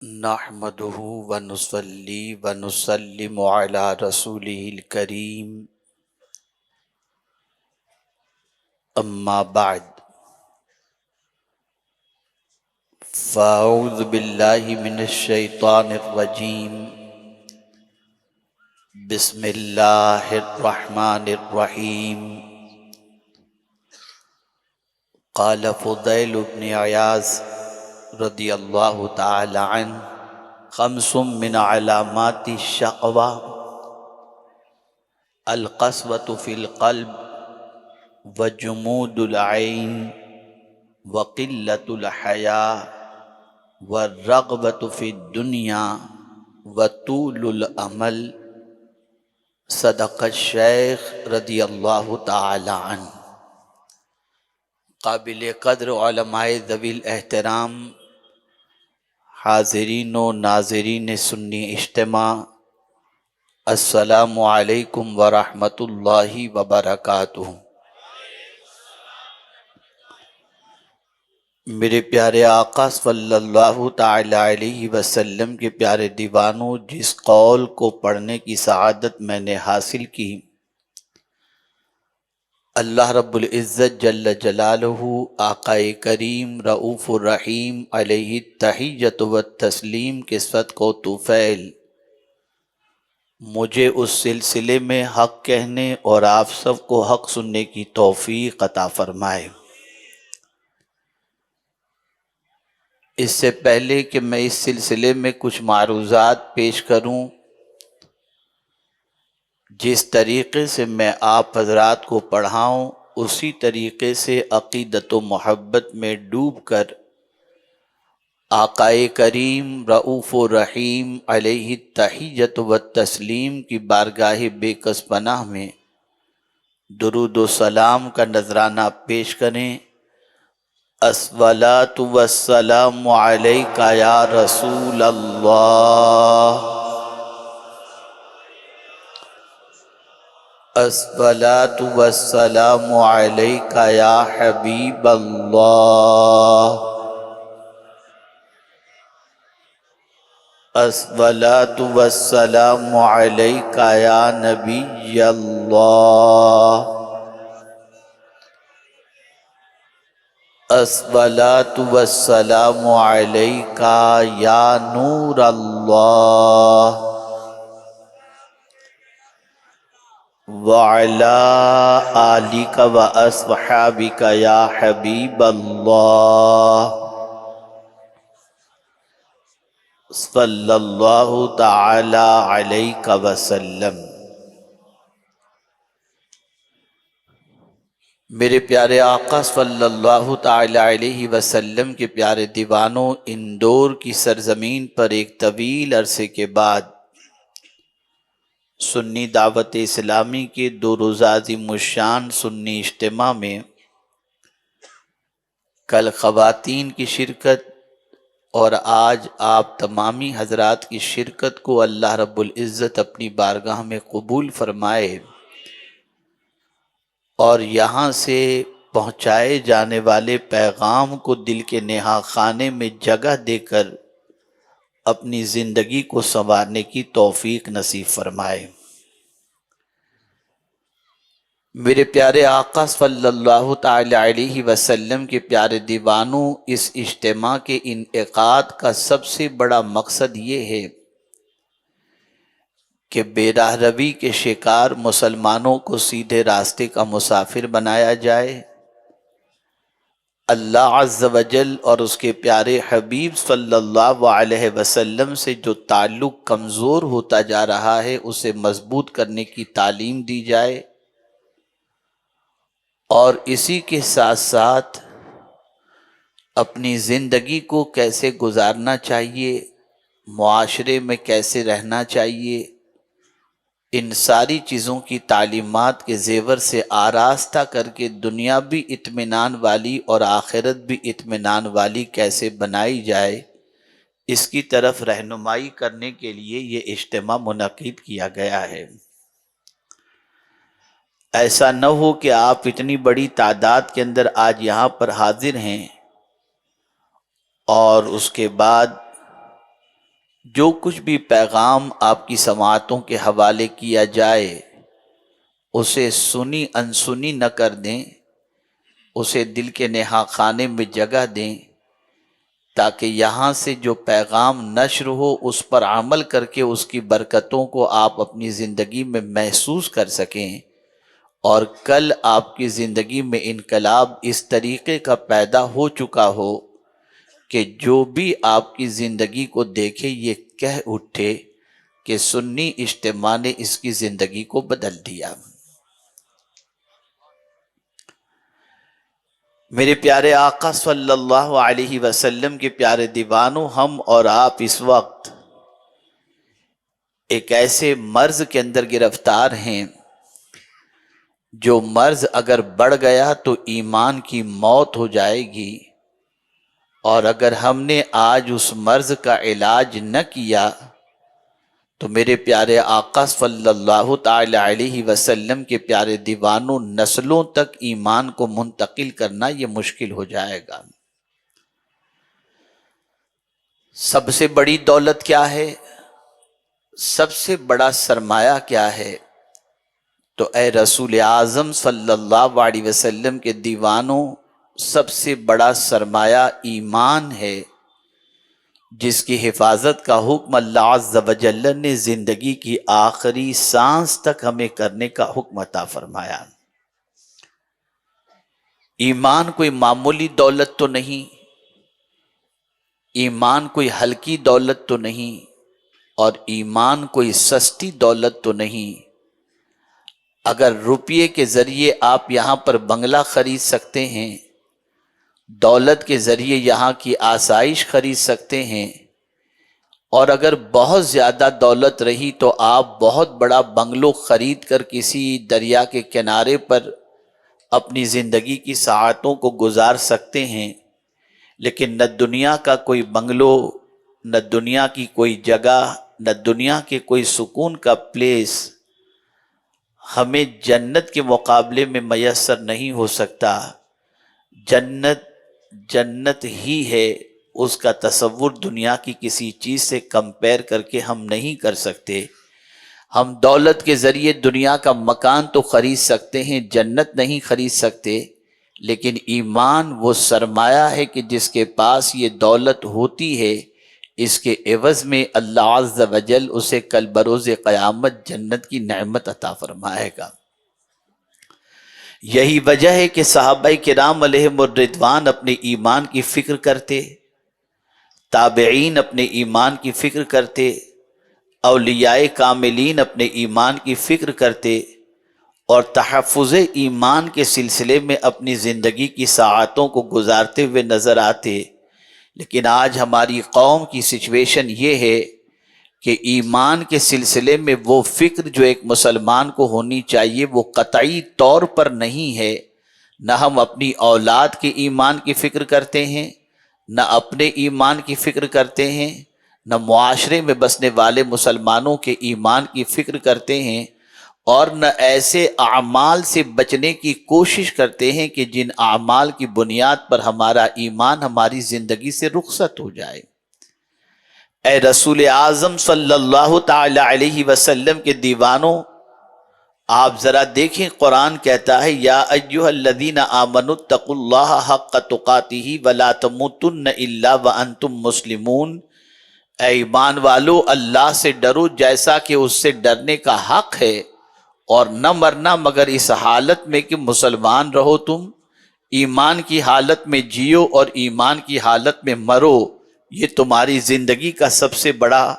نحمده ونصلي ونسلم على رسوله الكريم أما بعد فأعوذ بالله من الشيطان الرجيم بسم الله الرحمن الرحيم قال فضيل بن عياض رضی اللہ تعالی عنہ خمس من علامات الشقوى القسوة في القلب وجمود العين وقلة الحياء والرغبة في الدنيا وطول الأمل صدق الشیخ رضی اللہ تعالی عنہ۔ قابل قدر علماء ذوی الاحترام، حاضرین و ناظرین سنی اجتماع، السلام علیکم ورحمۃ اللہ وبرکاتہ۔ میرے پیارے آقا صلی اللہ تعالی علیہ وسلم کے پیارے دیوانوں، جس قول کو پڑھنے کی سعادت میں نے حاصل کی، اللہ رب العزت جل جلالہ آقا کریم رؤوف الرحیم علیہ التحیۃ والتسلیم کے صدقہ و طفیل مجھے اس سلسلے میں حق کہنے اور آپ سب کو حق سننے کی توفیق عطا فرمائے۔ اس سے پہلے کہ میں اس سلسلے میں کچھ معروضات پیش کروں، جس طریقے سے میں آپ حضرات کو پڑھاؤں اسی طریقے سے عقیدت و محبت میں ڈوب کر آقا کریم رؤوف الرحیم علیہ التحیۃ والتسلیم کی بارگاہ بے کس پناہ میں درود و سلام کا نذرانہ پیش کریں۔ الصلاۃ والسلام علیک یا رسول اللہ، الصلاۃ والسلام علیک یا حبیب اللہ، الصلاۃ والسلام علیک یا نبی اللہ، الصلاۃ والسلام علیک یا نور اللہ، وعلی آلک واصحابک یا حبیب اللہ، صلی اللہ تعالی علیہ وسلم۔ میرے پیارے آقا صلی اللہ تعالی علیہ وسلم کے پیارے دیوانوں، اندور کی سرزمین پر ایک طویل عرصے کے بعد سنی دعوت اسلامی کے دو روزہ عظیم الشان سنی اجتماع میں کل خواتین کی شرکت اور آج آپ تمامی حضرات کی شرکت کو اللہ رب العزت اپنی بارگاہ میں قبول فرمائے اور یہاں سے پہنچائے جانے والے پیغام کو دل کے نہا خانے میں جگہ دے کر اپنی زندگی کو سنوارنے کی توفیق نصیب فرمائے۔ میرے پیارے آقا صلی اللہ تعالی علیہ وسلم کے پیارے دیوانوں، اس اجتماع کے انعقاد کا سب سے بڑا مقصد یہ ہے کہ بے راہ روی کے شکار مسلمانوں کو سیدھے راستے کا مسافر بنایا جائے، اللہ عز و جل اور اس کے پیارے حبیب صلی اللہ علیہ وسلم سے جو تعلق کمزور ہوتا جا رہا ہے اسے مضبوط کرنے کی تعلیم دی جائے، اور اسی کے ساتھ ساتھ اپنی زندگی کو کیسے گزارنا چاہیے، معاشرے میں کیسے رہنا چاہیے، ان ساری چیزوں کی تعلیمات کے زیور سے آراستہ کر کے دنیا بھی اطمینان والی اور آخرت بھی اطمینان والی کیسے بنائی جائے، اس کی طرف رہنمائی کرنے کے لیے یہ اجتماع منعقد کیا گیا ہے۔ ایسا نہ ہو کہ آپ اتنی بڑی تعداد کے اندر آج یہاں پر حاضر ہیں اور اس کے بعد جو کچھ بھی پیغام آپ کی سماعتوں کے حوالے کیا جائے اسے سنی انسنی نہ کر دیں، اسے دل کے نہا خانے میں جگہ دیں، تاکہ یہاں سے جو پیغام نشر ہو اس پر عمل کر کے اس کی برکتوں کو آپ اپنی زندگی میں محسوس کر سکیں، اور کل آپ کی زندگی میں انقلاب اس طریقے کا پیدا ہو چکا ہو کہ جو بھی آپ کی زندگی کو دیکھے یہ کہہ اٹھے کہ سنی اجتماع نے اس کی زندگی کو بدل دیا۔ میرے پیارے آقا صلی اللہ علیہ وسلم کے پیارے دیوانوں، ہم اور آپ اس وقت ایک ایسے مرض کے اندر گرفتار ہیں جو مرض اگر بڑھ گیا تو ایمان کی موت ہو جائے گی، اور اگر ہم نے آج اس مرض کا علاج نہ کیا تو میرے پیارے آقا صلی اللہ تعالی علیہ وسلم کے پیارے دیوانوں، نسلوں تک ایمان کو منتقل کرنا یہ مشکل ہو جائے گا۔ سب سے بڑی دولت کیا ہے؟ سب سے بڑا سرمایہ کیا ہے؟ تو اے رسول اعظم صلی اللہ علیہ وسلم کے دیوانوں، سب سے بڑا سرمایہ ایمان ہے، جس کی حفاظت کا حکم اللہ عز و جل نے زندگی کی آخری سانس تک ہمیں کرنے کا حکم عطا فرمایا۔ ایمان کوئی معمولی دولت تو نہیں، ایمان کوئی ہلکی دولت تو نہیں، اور ایمان کوئی سستی دولت تو نہیں۔ اگر روپیے کے ذریعے آپ یہاں پر بنگلہ خرید سکتے ہیں، دولت کے ذریعے یہاں کی آسائش خرید سکتے ہیں، اور اگر بہت زیادہ دولت رہی تو آپ بہت بڑا بنگلو خرید کر کسی دریا کے کنارے پر اپنی زندگی کی ساعتوں کو گزار سکتے ہیں، لیکن نہ دنیا کا کوئی بنگلو، نہ دنیا کی کوئی جگہ، نہ دنیا کے کوئی سکون کا پلیس ہمیں جنت کے مقابلے میں میسر نہیں ہو سکتا۔ جنت جنت ہی ہے، اس کا تصور دنیا کی کسی چیز سے کمپیر کر کے ہم نہیں کر سکتے۔ ہم دولت کے ذریعے دنیا کا مکان تو خرید سکتے ہیں، جنت نہیں خرید سکتے، لیکن ایمان وہ سرمایہ ہے کہ جس کے پاس یہ دولت ہوتی ہے، اس کے عوض میں اللہ عز و جل اسے کل بروز قیامت جنت کی نعمت عطا فرمائے گا۔ یہی وجہ ہے کہ صحابہ کرام علیہم الرضوان اپنے ایمان کی فکر کرتے، تابعین اپنے ایمان کی فکر کرتے، اولیاء کاملین اپنے ایمان کی فکر کرتے، اور تحفظ ایمان کے سلسلے میں اپنی زندگی کی ساعتوں کو گزارتے ہوئے نظر آتے۔ لیکن آج ہماری قوم کی سچویشن یہ ہے کہ ایمان کے سلسلے میں وہ فکر جو ایک مسلمان کو ہونی چاہیے وہ قطعی طور پر نہیں ہے۔ نہ ہم اپنی اولاد کے ایمان کی فکر کرتے ہیں، نہ اپنے ایمان کی فکر کرتے ہیں، نہ معاشرے میں بسنے والے مسلمانوں کے ایمان کی فکر کرتے ہیں، اور نہ ایسے اعمال سے بچنے کی کوشش کرتے ہیں کہ جن اعمال کی بنیاد پر ہمارا ایمان ہماری زندگی سے رخصت ہو جائے۔ اے رسول اعظم صلی اللہ تعالی علیہ وسلم کے دیوانوں، آپ ذرا دیکھیں، قرآن کہتا ہے یا ایھا الذین آمنوا اتقوا اللہ حق تقاتہ ولا تموتن الا وانتم مسلمون۔ اے ایمان والو، اللہ سے ڈرو جیسا کہ اس سے ڈرنے کا حق ہے، اور نہ مرنا مگر اس حالت میں کہ مسلمان رہو۔ تم ایمان کی حالت میں جیو اور ایمان کی حالت میں مرو، یہ تمہاری زندگی کا سب سے بڑا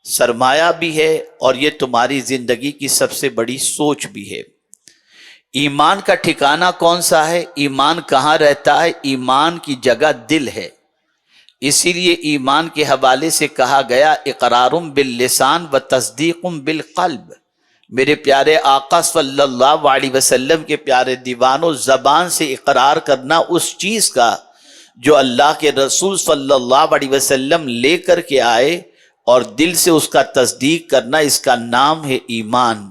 سرمایہ بھی ہے، اور یہ تمہاری زندگی کی سب سے بڑی سوچ بھی ہے۔ ایمان کا ٹھکانہ کون سا ہے؟ ایمان کہاں رہتا ہے؟ ایمان کی جگہ دل ہے۔ اسی لیے ایمان کے حوالے سے کہا گیا اقرار باللسان و تصدیق بالقلب۔ میرے پیارے آقا صلی اللہ علیہ وسلم کے پیارے دیوانوں، زبان سے اقرار کرنا اس چیز کا جو اللہ کے رسول صلی اللہ علیہ وسلم لے کر کے آئے، اور دل سے اس کا تصدیق کرنا، اس کا نام ہے ایمان۔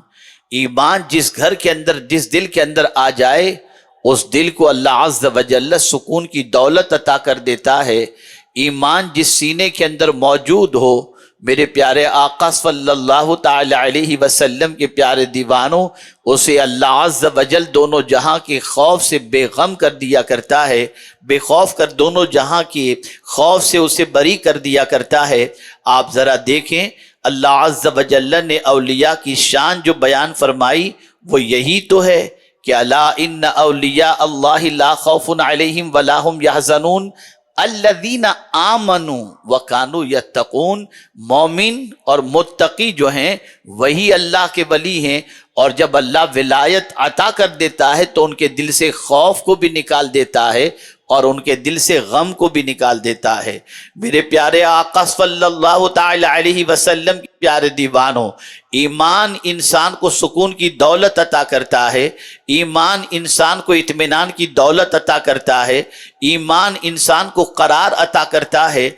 ایمان جس گھر کے اندر، جس دل کے اندر آ جائے، اس دل کو اللہ عز و جل سکون کی دولت عطا کر دیتا ہے۔ ایمان جس سینے کے اندر موجود ہو، میرے پیارے آقا صلی اللہ تعالی علیہ وسلم کے پیارے دیوانوں، اسے اللہ عز و جل دونوں جہاں کے خوف سے بے غم کر دیا کرتا ہے، بے خوف کر دونوں جہاں کے خوف سے اسے بری کر دیا کرتا ہے۔ آپ ذرا دیکھیں اللہ عز و جل نے اولیاء کی شان جو بیان فرمائی وہ یہی تو ہے کہ الا ان اولیاء اللہ لا خوف علیہم ولا هم یحزنون الذین آمنوا وکانوا یتقون۔ مومن اور متقی جو ہیں وہی اللہ کے ولی ہیں، اور جب اللہ ولایت عطا کر دیتا ہے تو ان کے دل سے خوف کو بھی نکال دیتا ہے اور ان کے دل سے غم کو بھی نکال دیتا ہے۔ میرے پیارے آقا صلی اللہ تعالی علیہ وسلم کے پیارے دیوانوں، ایمان انسان کو سکون کی دولت عطا کرتا ہے، ایمان انسان کو اطمینان کی دولت عطا کرتا ہے، ایمان انسان کو قرار عطا کرتا ہے۔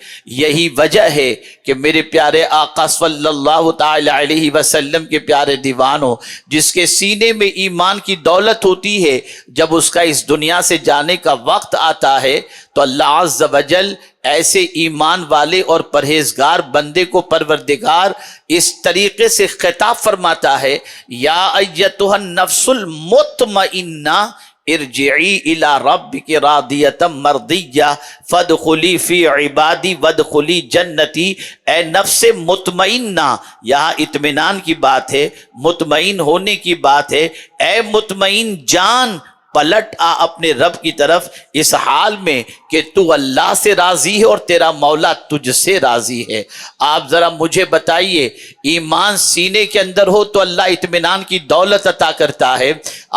یہی وجہ ہے کہ میرے پیارے آقا صلی اللہ تعالی علیہ وسلم کے پیارے دیوانوں، جس کے سینے میں ایمان کی دولت ہوتی ہے، جب اس کا اس دنیا سے جانے کا وقت آتا ہے تو اللہ عز و جل ایسے ایمان والے اور پرہیزگار بندے کو پروردگار اس طریقے سے خطاب فرماتا ہے، یا ایتھا النفس المطمئنہ ارجعی الی ربک راضیۃ مرضیہ فادخلی فی عبادی وادخلی جنتی۔ اے نفس مطمئنہ، یہاں اطمینان کی بات ہے، مطمئن ہونے کی بات ہے۔ اے مطمئن جان، پلٹ آ اپنے رب کی طرف اس حال میں کہ تو اللہ سے راضی ہے اور تیرا مولا تجھ سے راضی ہے۔ آپ ذرا مجھے بتائیے، ایمان سینے کے اندر ہو تو اللہ اطمینان کی دولت عطا کرتا ہے۔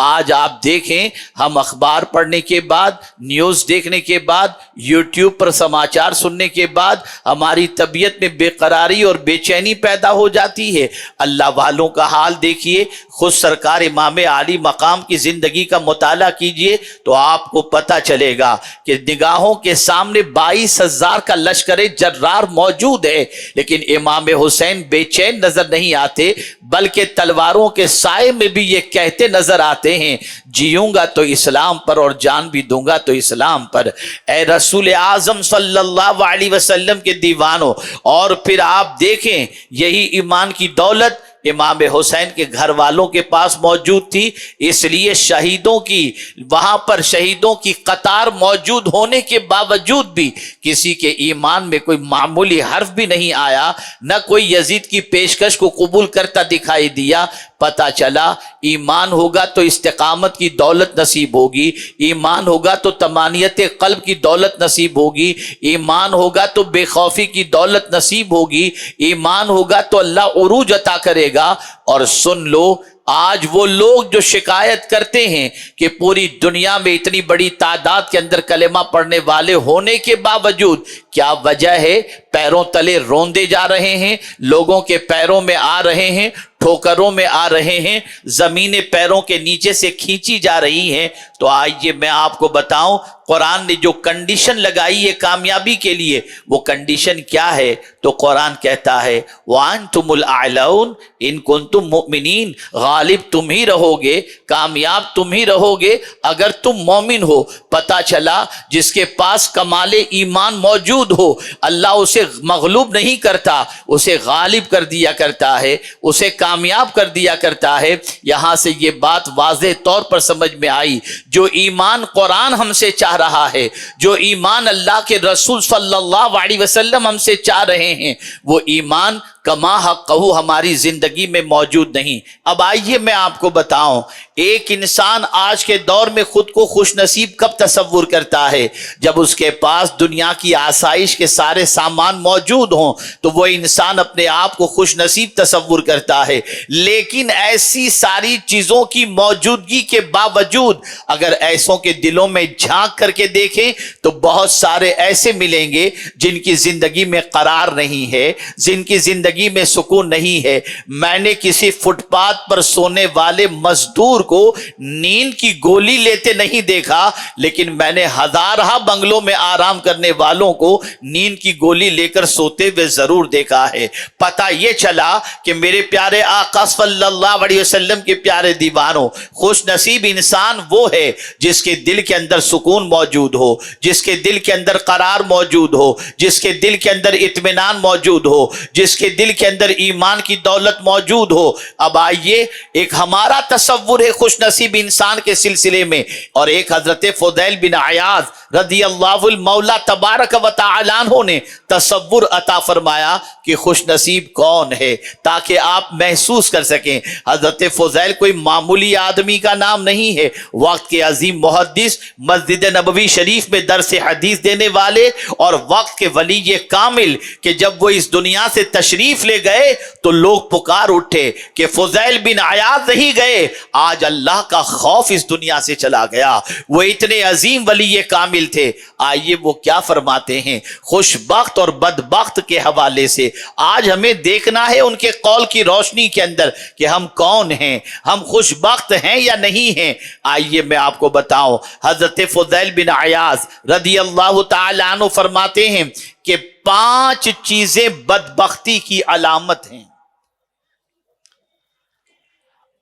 آج آپ دیکھیں، ہم اخبار پڑھنے کے بعد، نیوز دیکھنے کے بعد، یوٹیوب پر سماچار سننے کے بعد ہماری طبیعت میں بے قراری اور بے چینی پیدا ہو جاتی ہے۔ اللہ والوں کا حال دیکھیے، خود سرکار امام عالی مقام کی زندگی کا مطالعہ کیجئے تو آپ کو پتہ چلے گا کہ نگاہوں کے سامنے 22,000 کا لشکر جرار موجود ہے، لیکن امام حسین بے چین نظر نہیں آتے، بلکہ تلواروں کے سائے میں بھی یہ کہتے نظر آتے ہیں، جیوں گا تو اسلام پر اور جان بھی دوں گا تو اسلام پر۔ اے رسول اعظم صلی اللہ علیہ وسلم کے دیوانوں، اور پھر آپ دیکھیں یہی ایمان کی دولت امام حسین کے گھر والوں کے پاس موجود تھی، اس لیے شہیدوں کی وہاں پر شہیدوں کی قطار موجود ہونے کے باوجود بھی کسی کے ایمان میں کوئی معمولی حرف بھی نہیں آیا، نہ کوئی یزید کی پیشکش کو قبول کرتا دکھائی دیا۔ پتہ چلا ایمان ہوگا تو استقامت کی دولت نصیب ہوگی، ایمان ہوگا تو طمانینت قلب کی دولت نصیب ہوگی، ایمان ہوگا تو بے خوفی کی دولت نصیب ہوگی، ایمان ہوگا تو اللہ عروج عطا کرے گا۔ اور سن لو، آج وہ لوگ جو شکایت کرتے ہیں کہ پوری دنیا میں اتنی بڑی تعداد کے اندر کلمہ پڑھنے والے ہونے کے باوجود کیا وجہ ہے؟ پیروں تلے روندے جا رہے ہیں، لوگوں کے پیروں میں آ رہے ہیں، ٹھوکروں میں آ رہے ہیں، زمینیں پیروں کے نیچے سے کھینچی جا رہی ہیں۔ تو آئیے میں آپ کو بتاؤں، قرآن نے جو کنڈیشن لگائی ہے کامیابی کے لیے، وہ کنڈیشن کیا ہے؟ تو قرآن کہتا ہے وَأَنْتُمُ الْأَعْلَوْنَ إِن كُنْتُم مُؤْمِنِينَ، غالب تم ہی رہو گے، کامیاب تم ہی رہو گے اگر تم مومن ہو۔ پتہ چلا جس کے پاس کمال ایمان موجود ہو، اللہ اسے مغلوب نہیں کرتا، اسے غالب کر دیا کرتا ہے، اسے کامیاب کر دیا کرتا ہے۔ یہاں سے یہ بات واضح طور پر سمجھ میں آئی، جو ایمان قرآن ہم سے چاہ رہا ہے، جو ایمان اللہ کے رسول صلی اللہ علیہ وسلم ہم سے چاہ رہے ہیں، وہ ایمان کما حقہ ہماری زندگی میں موجود نہیں۔ اب آئیے میں آپ کو بتاؤں، ایک انسان آج کے دور میں خود کو خوش نصیب کب تصور کرتا ہے؟ جب اس کے پاس دنیا کی آسائش کے سارے سامان موجود ہوں تو وہ انسان اپنے آپ کو خوش نصیب تصور کرتا ہے۔ لیکن ایسی ساری چیزوں کی موجودگی کے باوجود اگر ایسوں کے دلوں میں جھانک کر کے دیکھیں تو بہت سارے ایسے ملیں گے جن کی زندگی میں قرار نہیں ہے، جن کی زندگی زندگی میں سکون نہیں ہے۔ میں نے کسی فٹ پاتھ پر سونے والے مزدور کو نیند کی گولی لیتے نہیں دیکھا، لیکن میں نے ہزارہ بنگلوں میں آرام کرنے والوں کو نیند کی گولی لے کر سوتے ہوئے ضرور دیکھا ہے۔ پتہ یہ چلا کہ میرے پیارے آقا صلی اللہ علیہ وسلم کے پیارے دیوانوں، خوش نصیب انسان وہ ہے جس کے دل کے اندر سکون موجود ہو، جس کے دل کے اندر قرار موجود ہو، جس کے دل کے اندر اطمینان موجود ہو، جس کے دل کے اندر ایمان کی دولت موجود ہو۔ اب آئیے ایک ہمارا تصور ہے خوش نصیب انسان کے سلسلے میں، اور ایک حضرت فضیل بن عیاض رضی اللہ المولا تبارک و تعالی عنہ نے تصور عطا فرمایا کہ خوش نصیب کون ہے، تاکہ آپ محسوس کر سکیں۔ حضرت فضیل کوئی معمولی آدمی کا نام نہیں ہے، وقت کے عظیم محدث، مسجد نبوی شریف میں درس حدیث دینے والے، اور وقت کے ولی کامل کہ جب وہ اس دنیا سے تشریف لے گئے تو لوگ پکار اٹھے کہ فضیل بن عیاض نہیں گئے، آج اللہ کا خوف اس دنیا سے چلا گیا۔ وہ اتنے عظیم ولی کامل تھے۔ آئیے وہ کیا فرماتے ہیں خوش بخت اور بدبخت کے حوالے سے۔ آج ہمیں دیکھنا ہے ان کے قول کی روشنی کے اندر کہ ہم کون ہیں، ہم خوش بخت ہیں یا نہیں ہیں۔ آئیے میں آپ کو بتاؤں، حضرت فضیل بن عیاض رضی اللہ تعالی عنہ فرماتے ہیں کہ 5 چیزیں بدبختی کی علامت ہیں۔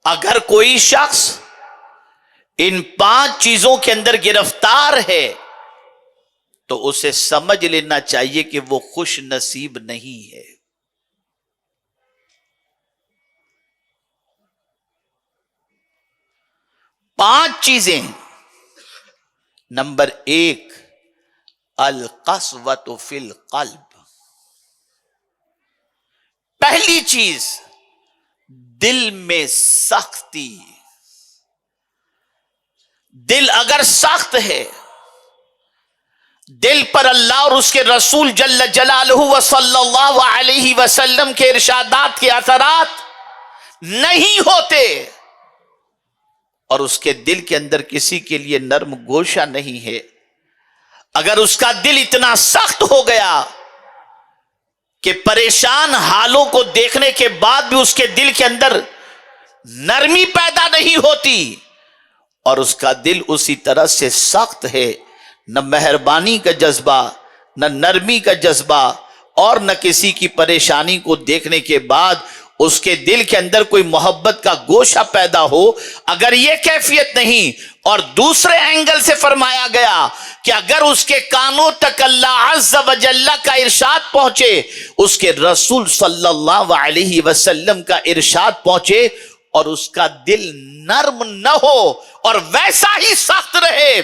اگر کوئی شخص ان 5 چیزوں کے اندر گرفتار ہے تو اسے سمجھ لینا چاہیے کہ وہ خوش نصیب نہیں ہے۔ پانچ چیزیں۔ نمبر 1، القسوۃ فی القلب۔ پہلی چیز، دل میں سختی۔ دل اگر سخت ہے، دل پر اللہ اور اس کے رسول جل جلالہ و صلی اللہ علیہ وسلم کے ارشادات کے اثرات نہیں ہوتے، اور اس کے دل کے اندر کسی کے لیے نرم گوشہ نہیں ہے، اگر اس کا دل اتنا سخت ہو گیا کہ پریشان حالوں کو دیکھنے کے بعد بھی اس کے دل کے اندر نرمی پیدا نہیں ہوتی، اور اس کا دل اسی طرح سے سخت ہے، نہ مہربانی کا جذبہ، نہ نرمی کا جذبہ، اور نہ کسی کی پریشانی کو دیکھنے کے بعد اس کے دل کے اندر کوئی محبت کا گوشہ پیدا ہو، اگر یہ کیفیت نہیں، اور دوسرے اینگل سے فرمایا گیا کہ اگر اس کے کانوں تک اللہ عز و جل کا ارشاد پہنچے، اس کے رسول صلی اللہ علیہ وسلم کا ارشاد پہنچے، اور اس کا دل نرم نہ ہو اور ویسا ہی سخت رہے،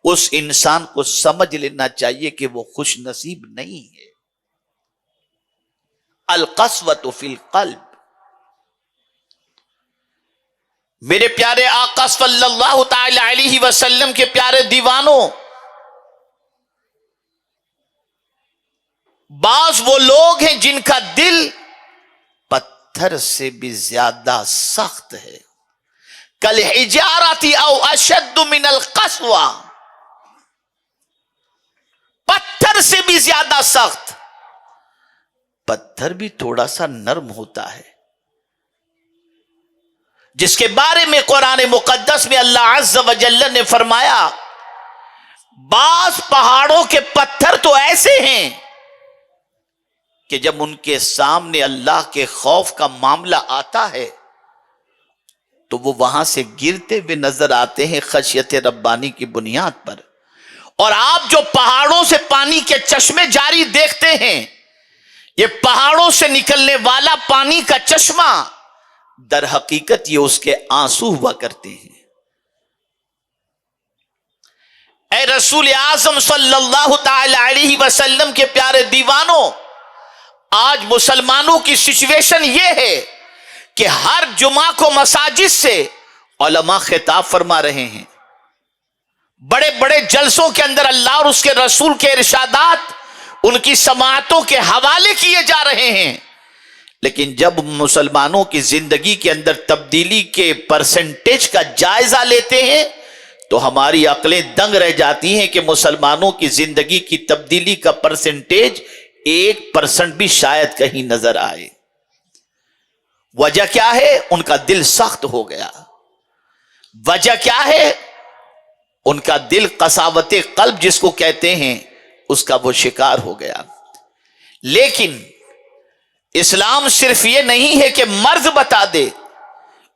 اس انسان کو سمجھ لینا چاہیے کہ وہ خوش نصیب نہیں ہے۔ القسوۃ فی القلب۔ میرے پیارے آقا صلی اللہ تعالی علیہ وسلم کے پیارے دیوانوں، بعض وہ لوگ ہیں جن کا دل پتھر سے بھی زیادہ سخت ہے، کالحجارۃ او اشد من القسوہ، پتھر سے بھی زیادہ سخت۔ پتھر بھی تھوڑا سا نرم ہوتا ہے، جس کے بارے میں قرآن مقدس میں اللہ عز و جل نے فرمایا بعض پہاڑوں کے پتھر تو ایسے ہیں کہ جب ان کے سامنے اللہ کے خوف کا معاملہ آتا ہے تو وہ وہاں سے گرتے ہوئے نظر آتے ہیں خشیت ربانی کی بنیاد پر۔ اور آپ جو پہاڑوں سے پانی کے چشمے جاری دیکھتے ہیں، یہ پہاڑوں سے نکلنے والا پانی کا چشمہ در حقیقت یہ اس کے آنسو ہوا کرتے ہیں۔ اے رسول اعظم صلی اللہ تعالی علیہ وسلم کے پیارے دیوانوں، آج مسلمانوں کی سچویشن یہ ہے کہ ہر جمعہ کو مساجد سے علماء خطاب فرما رہے ہیں، بڑے بڑے جلسوں کے اندر اللہ اور اس کے رسول کے ارشادات ان کی سماعتوں کے حوالے کیے جا رہے ہیں، لیکن جب مسلمانوں کی زندگی کے اندر تبدیلی کے پرسنٹیج کا جائزہ لیتے ہیں تو ہماری عقلیں دنگ رہ جاتی ہیں کہ مسلمانوں کی زندگی کی تبدیلی کا پرسنٹیج 1% بھی شاید کہیں نظر آئے۔ وجہ کیا ہے؟ ان کا دل سخت ہو گیا. وجہ کیا ہے؟ ان کا دل قساوت قلب جس کو کہتے ہیں اس کا وہ شکار ہو گیا. لیکن اسلام صرف یہ نہیں ہے کہ مرض بتا دے،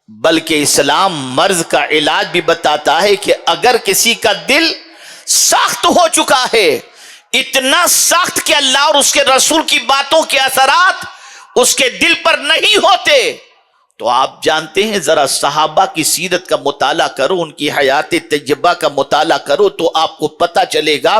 بلکہ اسلام مرض کا علاج بھی بتاتا ہے کہ اگر کسی کا دل سخت ہو چکا ہے، اتنا سخت کہ اللہ اور اس کے رسول کی باتوں کے اثرات اس کے دل پر نہیں ہوتے، تو آپ جانتے ہیں، ذرا صحابہ کی سیرت کا مطالعہ کرو، ان کی حیات طیبہ کا مطالعہ کرو تو آپ کو پتا چلے گا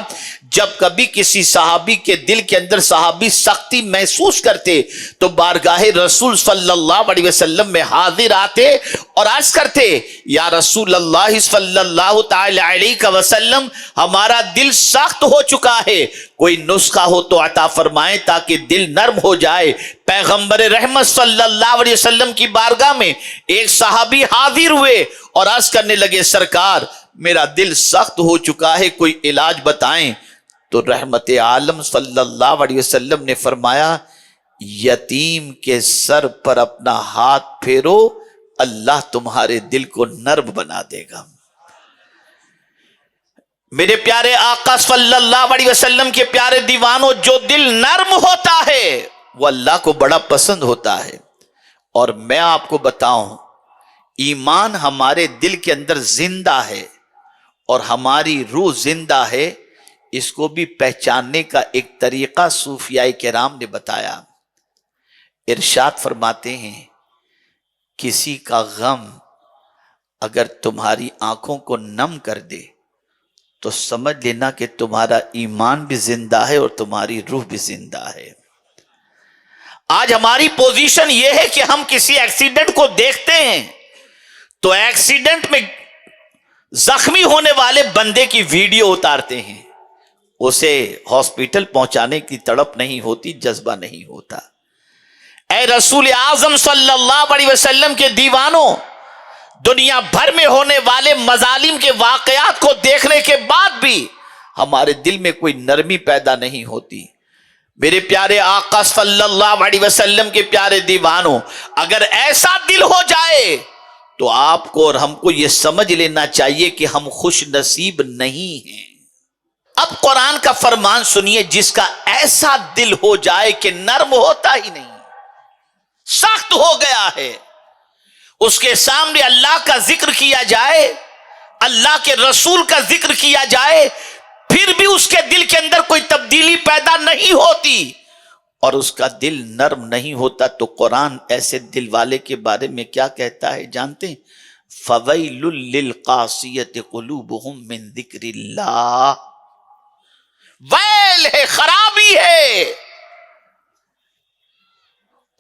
جب کبھی کسی صحابی کے دل کے اندر صحابی سختی محسوس کرتے تو بارگاہ رسول صلی اللہ علیہ وسلم میں حاضر آتے اور عرض کرتے، یا رسول اللہ صلی اللہ تعالی علیہ وسلم، ہمارا دل سخت ہو چکا ہے، کوئی نسخہ ہو تو عطا فرمائیں تاکہ دل نرم ہو جائے. پیغمبر رحمت صلی اللہ علیہ وسلم کی بارگاہ میں ایک صحابی حاضر ہوئے اور عرض کرنے لگے، سرکار میرا دل سخت ہو چکا ہے، کوئی علاج بتائیں. تو رحمت عالم صلی اللہ علیہ وسلم نے فرمایا، یتیم کے سر پر اپنا ہاتھ پھیرو، اللہ تمہارے دل کو نرم بنا دے گا. میرے پیارے آقا صلی اللہ علیہ وسلم کے پیارے دیوانوں، جو دل نرم ہوتا ہے وہ اللہ کو بڑا پسند ہوتا ہے. اور میں آپ کو بتاؤں، ایمان ہمارے دل کے اندر زندہ ہے اور ہماری روح زندہ ہے. اس کو بھی پہچاننے کا ایک طریقہ صوفیاء کرام نے بتایا. ارشاد فرماتے ہیں، کسی کا غم اگر تمہاری آنکھوں کو نم کر دے تو سمجھ لینا کہ تمہارا ایمان بھی زندہ ہے اور تمہاری روح بھی زندہ ہے. آج ہماری پوزیشن یہ ہے کہ ہم کسی ایکسیڈنٹ کو دیکھتے ہیں تو ایکسیڈنٹ میں زخمی ہونے والے بندے کی ویڈیو اتارتے ہیں، اسے ہاسپٹل پہنچانے کی تڑپ نہیں ہوتی، جذبہ نہیں ہوتا. اے رسول اعظم صلی اللہ علیہ وسلم کے دیوانوں، دنیا بھر میں ہونے والے مظالم کے واقعات کو دیکھنے کے بعد بھی ہمارے دل میں کوئی نرمی پیدا نہیں ہوتی. میرے پیارے آقا صلی اللہ علیہ وسلم کے پیارے دیوانوں، اگر ایسا دل ہو جائے تو آپ کو اور ہم کو یہ سمجھ لینا چاہیے کہ ہم خوش نصیب نہیں ہیں. اب قرآن کا فرمان سنیے، جس کا ایسا دل ہو جائے کہ نرم ہوتا ہی نہیں، سخت ہو گیا ہے، اس کے سامنے اللہ کا ذکر کیا جائے، اللہ کے رسول کا ذکر کیا جائے، پھر بھی اس کے دل کے اندر کوئی تبدیلی پیدا نہیں ہوتی اور اس کا دل نرم نہیں ہوتا، تو قرآن ایسے دل والے کے بارے میں کیا کہتا ہے جانتے ہیں؟ فَوَيْلٌ لِّلْقَاسِيَةِ قُلُوبُهُم مِّن ذِكْرِ اللَّهِ، ویل ہے، خرابی ہے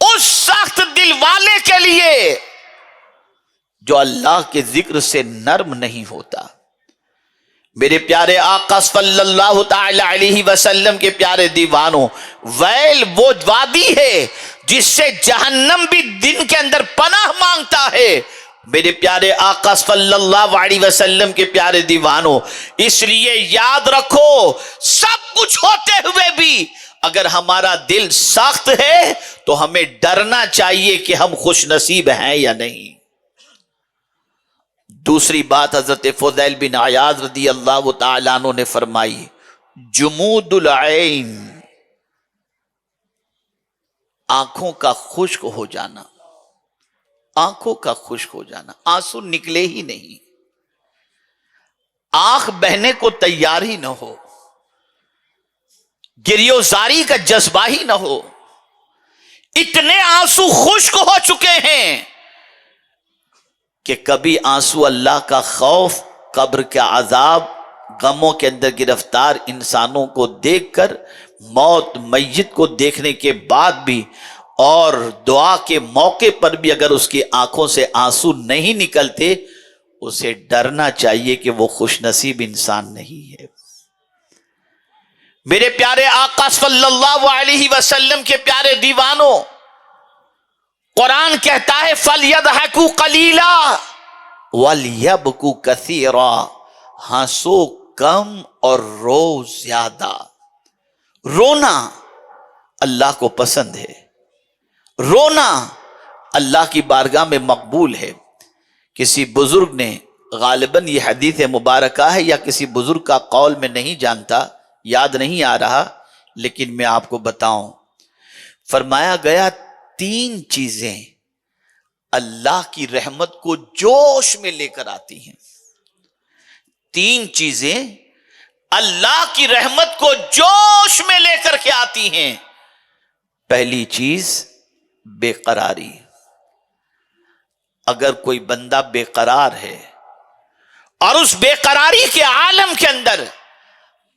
اس سخت دل والے کے لیے جو اللہ کے ذکر سے نرم نہیں ہوتا. میرے پیارے آقا صلی اللہ تعالی علیہ وسلم کے پیارے دیوانوں، ویل وہ وادی ہے جس سے جہنم بھی دن کے اندر پناہ مانگتا ہے. میرے پیارے آقا صلی اللہ علیہ وسلم کے پیارے دیوانوں، اس لیے یاد رکھو، سب کچھ ہوتے ہوئے بھی اگر ہمارا دل سخت ہے تو ہمیں ڈرنا چاہیے کہ ہم خوش نصیب ہیں یا نہیں. دوسری بات حضرت فضیل بن عیاض رضی اللہ تعالیٰ عنہ نے فرمائی، جمود العین، آنکھوں کا خشک ہو جانا، آنکھوں کا خشک ہو جانا، آنسو نکلے ہی نہیں، آنکھ بہنے کو تیار ہی نہ ہو، گریو زاری کا جذبہ ہی نہ ہو، اتنے آنسو خشک ہو چکے ہیں کہ کبھی آنسو اللہ کا خوف، قبر کا عذاب، غموں کے اندر گرفتار انسانوں کو دیکھ کر، موت میت کو دیکھنے کے بعد بھی اور دعا کے موقع پر بھی اگر اس کی آنکھوں سے آنسو نہیں نکلتے، اسے ڈرنا چاہیے کہ وہ خوش نصیب انسان نہیں ہے. میرے پیارے آقا صلی اللہ علیہ وسلم کے پیارے دیوانوں، قرآن کہتا ہے فَلْيَضْحَكُوا قَلِيلًا وَلْيَبْكُوا كَثِيرًا، ہنسو کم اور رو زیادہ. رونا اللہ کو پسند ہے، رونا اللہ کی بارگاہ میں مقبول ہے۔ کسی بزرگ نے، غالباً یہ حدیث مبارکہ ہے یا کسی بزرگ کا قول میں نہیں جانتا، یاد نہیں آ رہا، لیکن میں آپ کو بتاؤں، فرمایا گیا 3 چیزیں اللہ کی رحمت کو جوش میں لے کر آتی ہیں۔ 3 چیزیں اللہ کی رحمت کو جوش میں لے کر کے آتی ہیں۔ پہلی چیز بے قراری۔ اگر کوئی بندہ بے قرار ہے اور اس بے قراری کے عالم کے اندر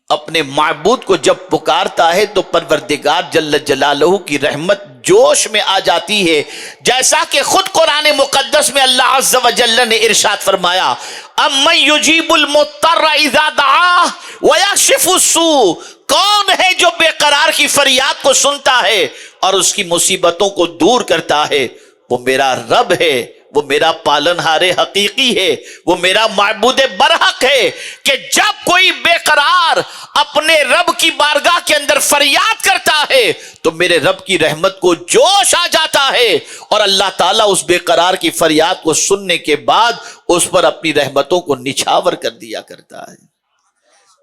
اپنے معبود کو جب پکارتا ہے تو پروردگار جل جلالہ کی رحمت جوش میں آ جاتی ہے، جیسا کہ خود قرآن مقدس میں اللہ عز و جل نے ارشاد فرمایا، امن یجیب المضطر اذا دعاہ ویکشف السوء، کون ہے جو بے قرار کی فریاد کو سنتا ہے اور اس کی مصیبتوں کو دور کرتا ہے؟ وہ میرا رب ہے، وہ میرا پالنہار حقیقی ہے، وہ میرا معبود برحق ہے، کہ جب کوئی بے قرار اپنے رب کی بارگاہ کے اندر فریاد کرتا ہے تو میرے رب کی رحمت کو جوش آ جاتا ہے، اور اللہ تعالیٰ اس بے قرار کی فریاد کو سننے کے بعد اس پر اپنی رحمتوں کو نچھاور کر دیا کرتا ہے۔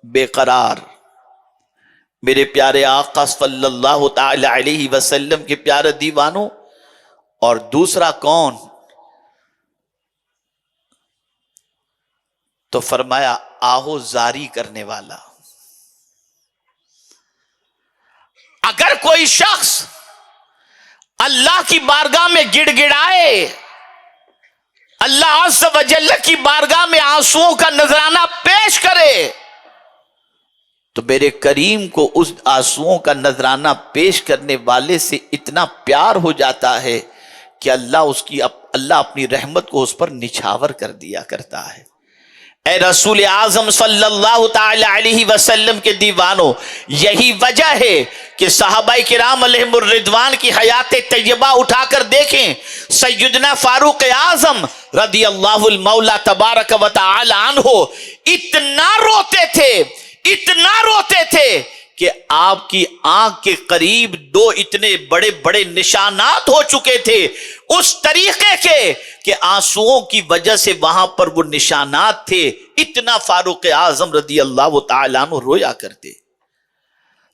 بے قرار، میرے پیارے آقا صلی اللہ تعالی علیہ وسلم کے پیارے دیوانوں، اور دوسرا کون؟ تو فرمایا آہو زاری کرنے والا۔ اگر کوئی شخص اللہ کی بارگاہ میں گڑ گڑائے، اللہ عز و جل کی بارگاہ میں آنسوؤں کا نذرانہ پیش کرے، تو میرے کریم کو اس آنسوؤں کا نذرانہ پیش کرنے والے سے اتنا پیار ہو جاتا ہے کہ اللہ اپنی رحمت کو اس پر نچھاور کر دیا کرتا ہے۔ اے رسول اعظم صلی اللہ تعالی علیہ وسلم کے دیوانوں، یہی وجہ ہے کہ صحابہ کرام علیہم الرضوان کی حیات طیبہ اٹھا کر دیکھیں، سیدنا فاروق اعظم رضی اللہ المولا تبارک و تعالی عنہ اتنا روتے تھے کہ آپ کی آنکھ کے قریب 2 اتنے بڑے بڑے نشانات ہو چکے تھے، اس طریقے کے کہ آنسوؤں کی وجہ سے وہاں پر وہ نشانات تھے، اتنا فاروق اعظم رضی اللہ تعالیٰ عنہ رویا کرتے۔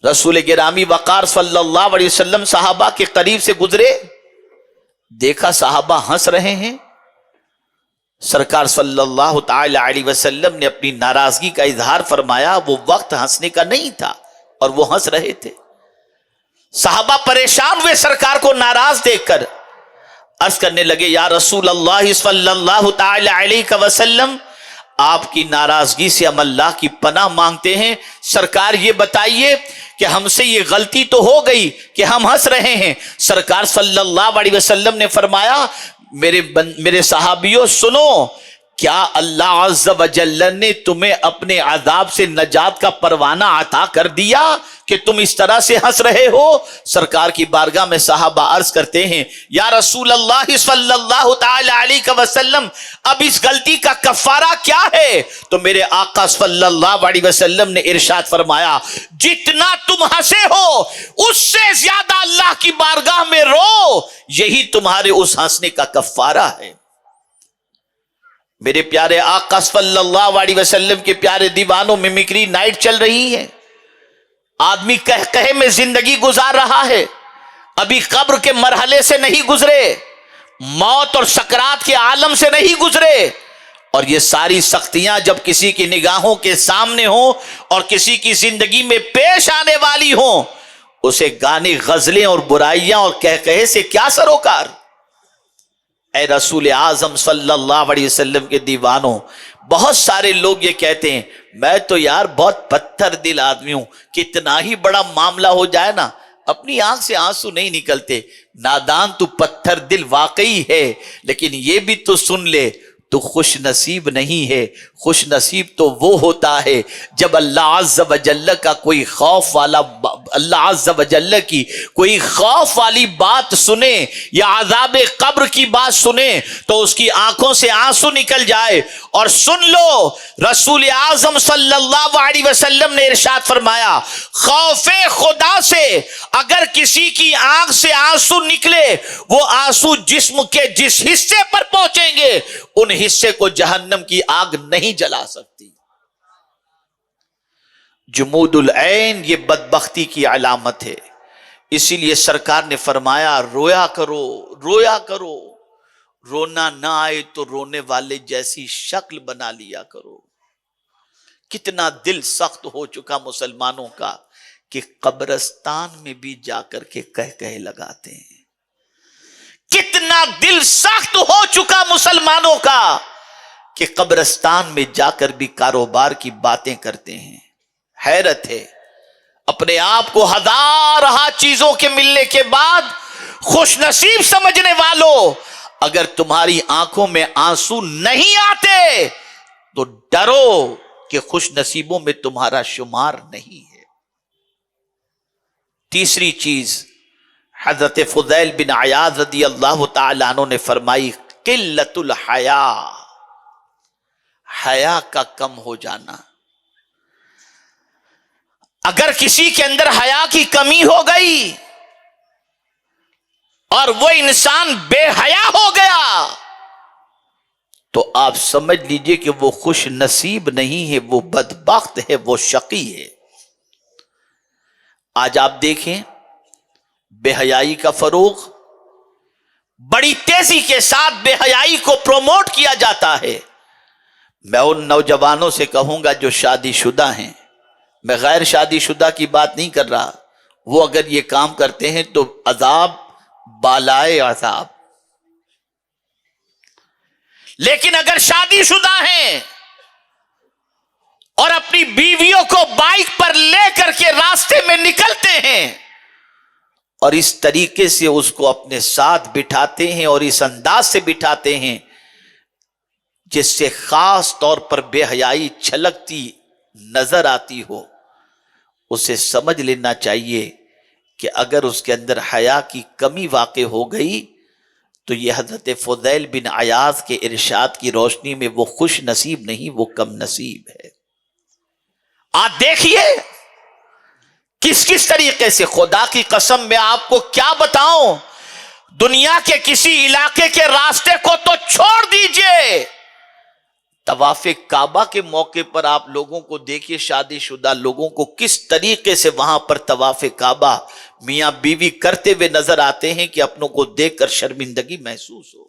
رسول گرامی وقار صلی اللہ علیہ وسلم صحابہ کے قریب سے گزرے، دیکھا صحابہ ہنس رہے ہیں، سرکار صلی اللہ تعالی علیہ وسلم نے اپنی ناراضگی کا اظہار فرمایا، وہ وقت ہنسنے کا نہیں تھا اور وہ ہنس رہے تھے۔ صحابہ پریشان ہوئے سرکار کو ناراض دیکھ کر، عرض کرنے لگے، یا رسول اللہ صلی اللہ تعالی علیہ وسلم، آپ کی ناراضگی سے ہم اللہ کی پناہ مانگتے ہیں، سرکار یہ بتائیے کہ ہم سے یہ غلطی تو ہو گئی کہ ہم ہنس رہے ہیں۔ سرکار صلی اللہ علیہ وسلم نے فرمایا، میرے صحابیوں سنو، کیا اللہ عز و جل نے تمہیں اپنے عذاب سے نجات کا پروانہ عطا کر دیا کہ تم اس طرح سے ہنس رہے ہو؟ سرکار کی بارگاہ میں صحابہ عرض کرتے ہیں، یا رسول اللہ صلی اللہ تعالی علیہ وسلم، اب اس غلطی کا کفارہ کیا ہے؟ تو میرے آقا صلی اللہ علیہ وسلم نے ارشاد فرمایا، جتنا تم ہنسے ہو اس سے زیادہ اللہ کی بارگاہ میں رو، یہی تمہارے اس ہنسنے کا کفارہ ہے۔ میرے پیارے آقا صلی اللہ علیہ وسلم کے پیارے دیوانوں، میمکری نائٹ چل رہی ہے، آدمی کہے میں زندگی گزار رہا ہے، ابھی قبر کے مرحلے سے نہیں گزرے، موت اور سکرات کے عالم سے نہیں گزرے، اور یہ ساری سختیاں جب کسی کی نگاہوں کے سامنے ہوں اور کسی کی زندگی میں پیش آنے والی ہوں، اسے گانے، غزلیں اور برائیاں اور کہے سے کیا سروکار؟ اے رسول اعظم صلی اللہ علیہ وسلم کے دیوانوں، بہت سارے لوگ یہ کہتے ہیں، میں تو یار بہت پتھر دل آدمی ہوں، کتنا ہی بڑا معاملہ ہو جائے نا اپنی آنکھ سے آنسو نہیں نکلتے۔ نادان تو پتھر دل واقعی ہے، لیکن یہ بھی تو سن لے، تو خوش نصیب نہیں ہے. خوش نصیب تو وہ ہوتا ہے جب اللہ عز و جل کا کوئی خوف والا، اللہ عز و جل کی کوئی خوف والی بات سنے یا عذاب قبر کی بات سنے تو اس کی آنکھوں سے آنسو نکل جائے. اور سن لو، رسول اعظم صلی اللہ علیہ وسلم نے ارشاد فرمایا، خوف خدا سے اگر کسی کی آنکھ سے آنسو نکلے، وہ آنسو جسم کے جس حصے پر پہنچیں گے ان حصے کو جہنم کی آگ نہیں جلا سکتی. جمود العین یہ بدبختی کی علامت ہے. اسی لیے سرکار نے فرمایا رویا کرو، رویا کرو، رونا نہ آئے تو رونے والے جیسی شکل بنا لیا کرو. کتنا دل سخت ہو چکا مسلمانوں کا کہ قبرستان میں بھی جا کر کے کہہ لگاتے ہیں. کتنا دل سخت ہو چکا مسلمانوں کا کہ قبرستان میں جا کر بھی کاروبار کی باتیں کرتے ہیں. حیرت ہے، اپنے آپ کو ہزارہا چیزوں کے ملنے کے بعد خوش نصیب سمجھنے والوں، اگر تمہاری آنکھوں میں آنسو نہیں آتے تو ڈرو کہ خوش نصیبوں میں تمہارا شمار نہیں ہے. تیسری چیز حضرت فضیل بن عیاض رضی اللہ تعالی عنہ نے فرمائی، قلت الحیا، حیا کا کم ہو جانا. اگر کسی کے اندر حیا کی کمی ہو گئی اور وہ انسان بے حیا ہو گیا تو آپ سمجھ لیجئے کہ وہ خوش نصیب نہیں ہے، وہ بدبخت ہے، وہ شقی ہے. آج آپ دیکھیں بے حیائی کا فروغ، بڑی تیزی کے ساتھ بے حیائی کو پروموٹ کیا جاتا ہے. میں ان نوجوانوں سے کہوں گا جو شادی شدہ ہیں، میں غیر شادی شدہ کی بات نہیں کر رہا، وہ اگر یہ کام کرتے ہیں تو عذاب بالائے عذاب. لیکن اگر شادی شدہ ہیں اور اپنی بیویوں کو بائک پر لے کر کے راستے میں نکلتے ہیں اور اس طریقے سے اس کو اپنے ساتھ بٹھاتے ہیں اور اس انداز سے بٹھاتے ہیں جس سے خاص طور پر بے حیائی چھلکتی نظر آتی ہو، اسے سمجھ لینا چاہیے کہ اگر اس کے اندر حیا کی کمی واقع ہو گئی تو یہ حضرت فضیل بن عیاض کے ارشاد کی روشنی میں وہ خوش نصیب نہیں، وہ کم نصیب ہے. آپ دیکھیے کس کس طریقے سے، خدا کی قسم میں آپ کو کیا بتاؤں، دنیا کے کسی علاقے کے راستے کو تو چھوڑ دیجئے، طواف کعبہ کے موقع پر آپ لوگوں کو دیکھیے، شادی شدہ لوگوں کو کس طریقے سے وہاں پر طواف کعبہ میاں بیوی کرتے ہوئے نظر آتے ہیں کہ اپنوں کو دیکھ کر شرمندگی محسوس ہو.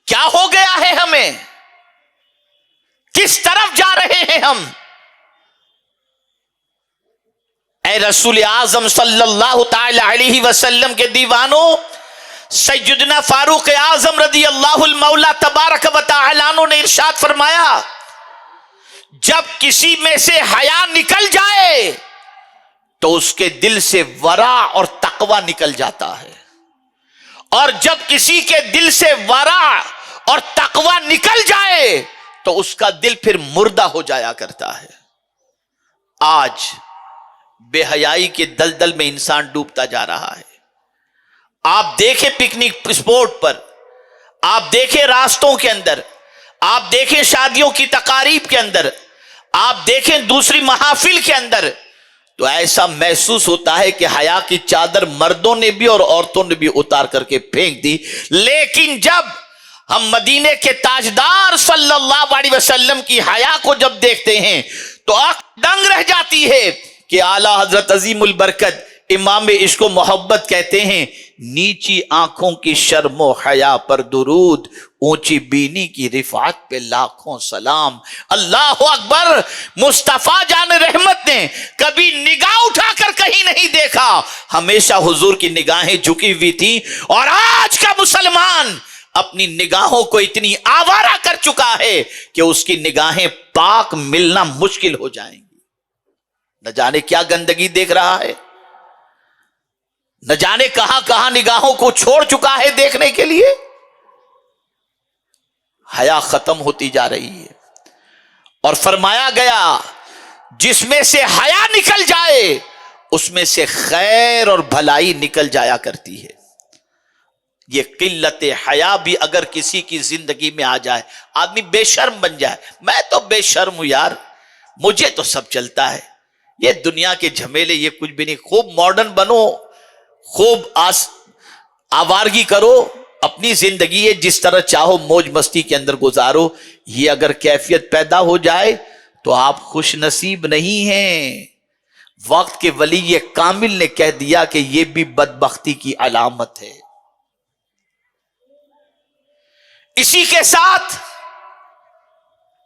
کیا ہو گیا ہے ہمیں؟ کس طرف جا رہے ہیں ہم؟ اے رسول اعظم صلی اللہ تعالی علیہ وسلم کے دیوانوں، سیدنا فاروق اعظم رضی اللہ المولا تبارک و تعالی عنہ نے ارشاد فرمایا، جب کسی میں سے حیا نکل جائے تو اس کے دل سے ورع اور تقوی نکل جاتا ہے، اور جب کسی کے دل سے ورع اور تقوی نکل جائے تو اس کا دل پھر مردہ ہو جایا کرتا ہے. آج بے حیائی کے دلدل میں انسان ڈوبتا جا رہا ہے. آپ دیکھیں پکنک اسپاٹ پر، آپ دیکھیں راستوں کے اندر، آپ دیکھیں شادیوں کی تقاریب کے اندر، آپ دیکھیں دوسری محافل کے اندر، تو ایسا محسوس ہوتا ہے کہ حیا کی چادر مردوں نے بھی اور عورتوں نے بھی اتار کر کے پھینک دی. لیکن جب ہم مدینے کے تاجدار صلی اللہ علیہ وسلم کی حیا کو جب دیکھتے ہیں تو آنکھ دنگ رہ جاتی ہے کہ اعلیٰ حضرت عظیم البرکت امام عشق و محبت کہتے ہیں، نیچی آنکھوں کی شرم و حیا پر درود، اونچی بینی کی رفعت پہ لاکھوں سلام. اللہ اکبر. مصطفیٰ جان رحمت نے کبھی نگاہ اٹھا کر کہیں نہیں دیکھا، ہمیشہ حضور کی نگاہیں جھکی ہوئی تھی. اور آج کا مسلمان اپنی نگاہوں کو اتنی آوارہ کر چکا ہے کہ اس کی نگاہیں پاک ملنا مشکل ہو جائیں گی. نہ جانے کیا گندگی دیکھ رہا ہے. نہ جانے کہاں کہاں نگاہوں کو چھوڑ چکا ہے دیکھنے کے لیے. حیا ختم ہوتی جا رہی ہے. اور فرمایا گیا جس میں سے حیا نکل جائے اس میں سے خیر اور بھلائی نکل جایا کرتی ہے. یہ قلت حیا بھی اگر کسی کی زندگی میں آ جائے، آدمی بے شرم بن جائے، میں تو بے شرم ہوں یار، مجھے تو سب چلتا ہے، یہ دنیا کے جھمیلے یہ کچھ بھی نہیں. خوب ماڈرن بنو، خوب آوارگی کرو، اپنی زندگی ہے جس طرح چاہو موج مستی کے اندر گزارو. یہ اگر کیفیت پیدا ہو جائے تو آپ خوش نصیب نہیں ہیں. وقت کے ولی کامل نے کہہ دیا کہ یہ بھی بدبختی کی علامت ہے. اسی کے ساتھ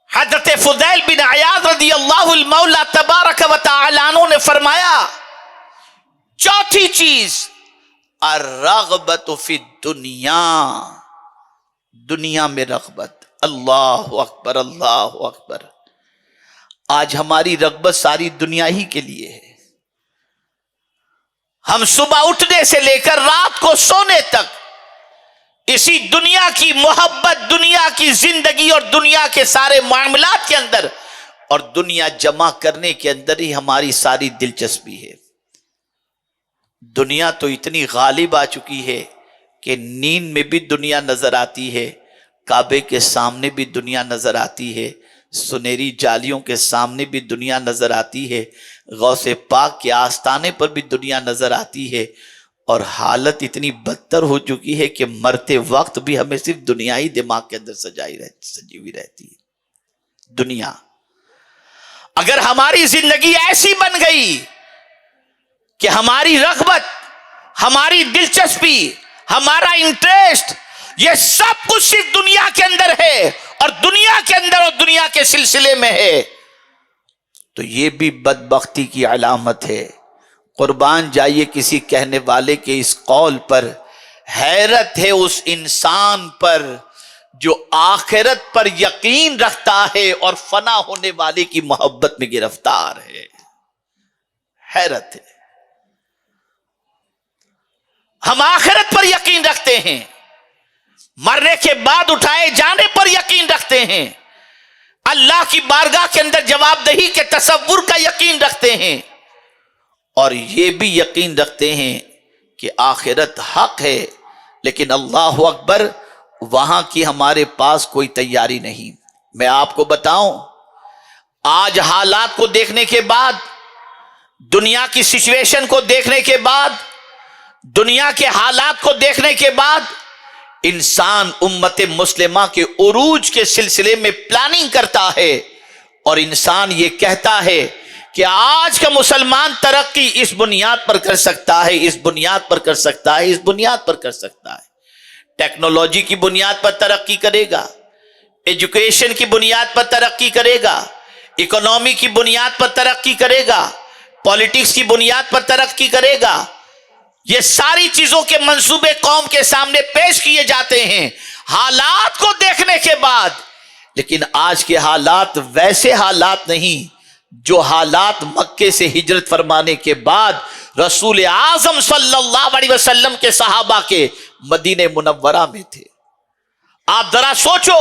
حضرت فضیل بن عیاض رضی اللہ المولا تبارک و تعالی عنہ نے فرمایا چوتھی چیز الرغبت فی الدنیا، دنیا میں رغبت. اللہ اکبر اللہ اکبر. آج ہماری رغبت ساری دنیا ہی کے لیے ہے. ہم صبح اٹھنے سے لے کر رات کو سونے تک اسی دنیا کی محبت، دنیا کی زندگی اور دنیا کے سارے معاملات کے اندر اور دنیا جمع کرنے کے اندر ہی ہماری ساری دلچسپی ہے. دنیا تو اتنی غالب آ چکی ہے کہ نیند میں بھی دنیا نظر آتی ہے، کعبے کے سامنے بھی دنیا نظر آتی ہے، سنہری جالیوں کے سامنے بھی دنیا نظر آتی ہے، غوث پاک کے آستانے پر بھی دنیا نظر آتی ہے. اور حالت اتنی بدتر ہو چکی ہے کہ مرتے وقت بھی ہمیں صرف دنیا ہی دماغ کے اندر سجی ہوئی رہتی ہے. دنیا اگر ہماری زندگی ایسی بن گئی کہ ہماری رغبت، ہماری دلچسپی، ہمارا انٹرسٹ یہ سب کچھ صرف دنیا کے اندر ہے اور دنیا کے اندر اور دنیا کے سلسلے میں ہے، تو یہ بھی بدبختی کی علامت ہے. قربان جائیے کسی کہنے والے کے اس قول پر. حیرت ہے اس انسان پر جو آخرت پر یقین رکھتا ہے اور فنا ہونے والے کی محبت میں گرفتار ہے. حیرت ہے. ہم آخرت پر یقین رکھتے ہیں، مرنے کے بعد اٹھائے جانے پر یقین رکھتے ہیں، اللہ کی بارگاہ کے اندر جواب دہی کے تصور کا یقین رکھتے ہیں، اور یہ بھی یقین رکھتے ہیں کہ آخرت حق ہے، لیکن اللہ اکبر وہاں کی ہمارے پاس کوئی تیاری نہیں. میں آپ کو بتاؤں، آج حالات کو دیکھنے کے بعد، دنیا کی سچویشن کو دیکھنے کے بعد، دنیا کے حالات کو دیکھنے کے بعد انسان امت مسلمہ کے عروج کے سلسلے میں پلاننگ کرتا ہے، اور انسان یہ کہتا ہے کہ آج کا مسلمان ترقی اس بنیاد پر کر سکتا ہے، اس بنیاد پر کر سکتا ہے، اس بنیاد پر کر سکتا ہے. ٹیکنالوجی کی بنیاد پر ترقی کرے گا، ایجوکیشن کی بنیاد پر ترقی کرے گا، اکنومی کی بنیاد پر ترقی کرے گا، پالیٹکس کی بنیاد پر ترقی کرے گا. یہ ساری چیزوں کے منصوبے قوم کے سامنے پیش کیے جاتے ہیں حالات کو دیکھنے کے بعد، لیکن آج کے حالات ویسے حالات نہیں جو حالات مکے سے ہجرت فرمانے کے بعد رسول اعظم صلی اللہ علیہ وسلم کے صحابہ کے مدینہ منورہ میں تھے. آپ ذرا سوچو،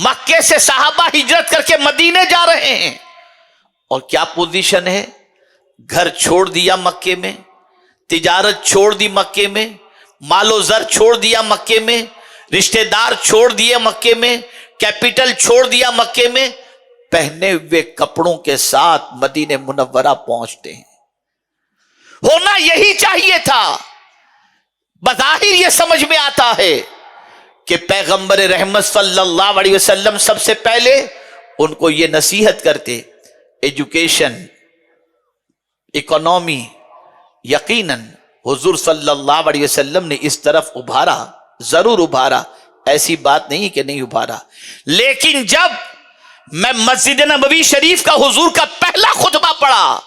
مکے سے صحابہ ہجرت کر کے مدینے جا رہے ہیں، اور کیا پوزیشن ہے؟ گھر چھوڑ دیا مکے میں، تجارت چھوڑ دی مکے میں، مال و زر چھوڑ دیا مکے میں، رشتہ دار چھوڑ دیے مکے میں، کیپٹل چھوڑ دیا مکے میں، پہنے ہوئے کپڑوں کے ساتھ مدینہ منورہ پہنچتے ہیں. ہونا یہی چاہیے تھا. بظاہر یہ سمجھ میں آتا ہے کہ پیغمبر رحمت صلی اللہ علیہ وسلم سب سے پہلے ان کو یہ نصیحت کرتے، ایجوکیشن، اکنومی. یقیناً حضور صلی اللہ علیہ وسلم نے اس طرف ابھارا، ضرور ابھارا، ایسی بات نہیں کہ نہیں ابھارا. لیکن جب میں مسجد نبوی شریف کا حضور کا پہلا خطبہ پڑھا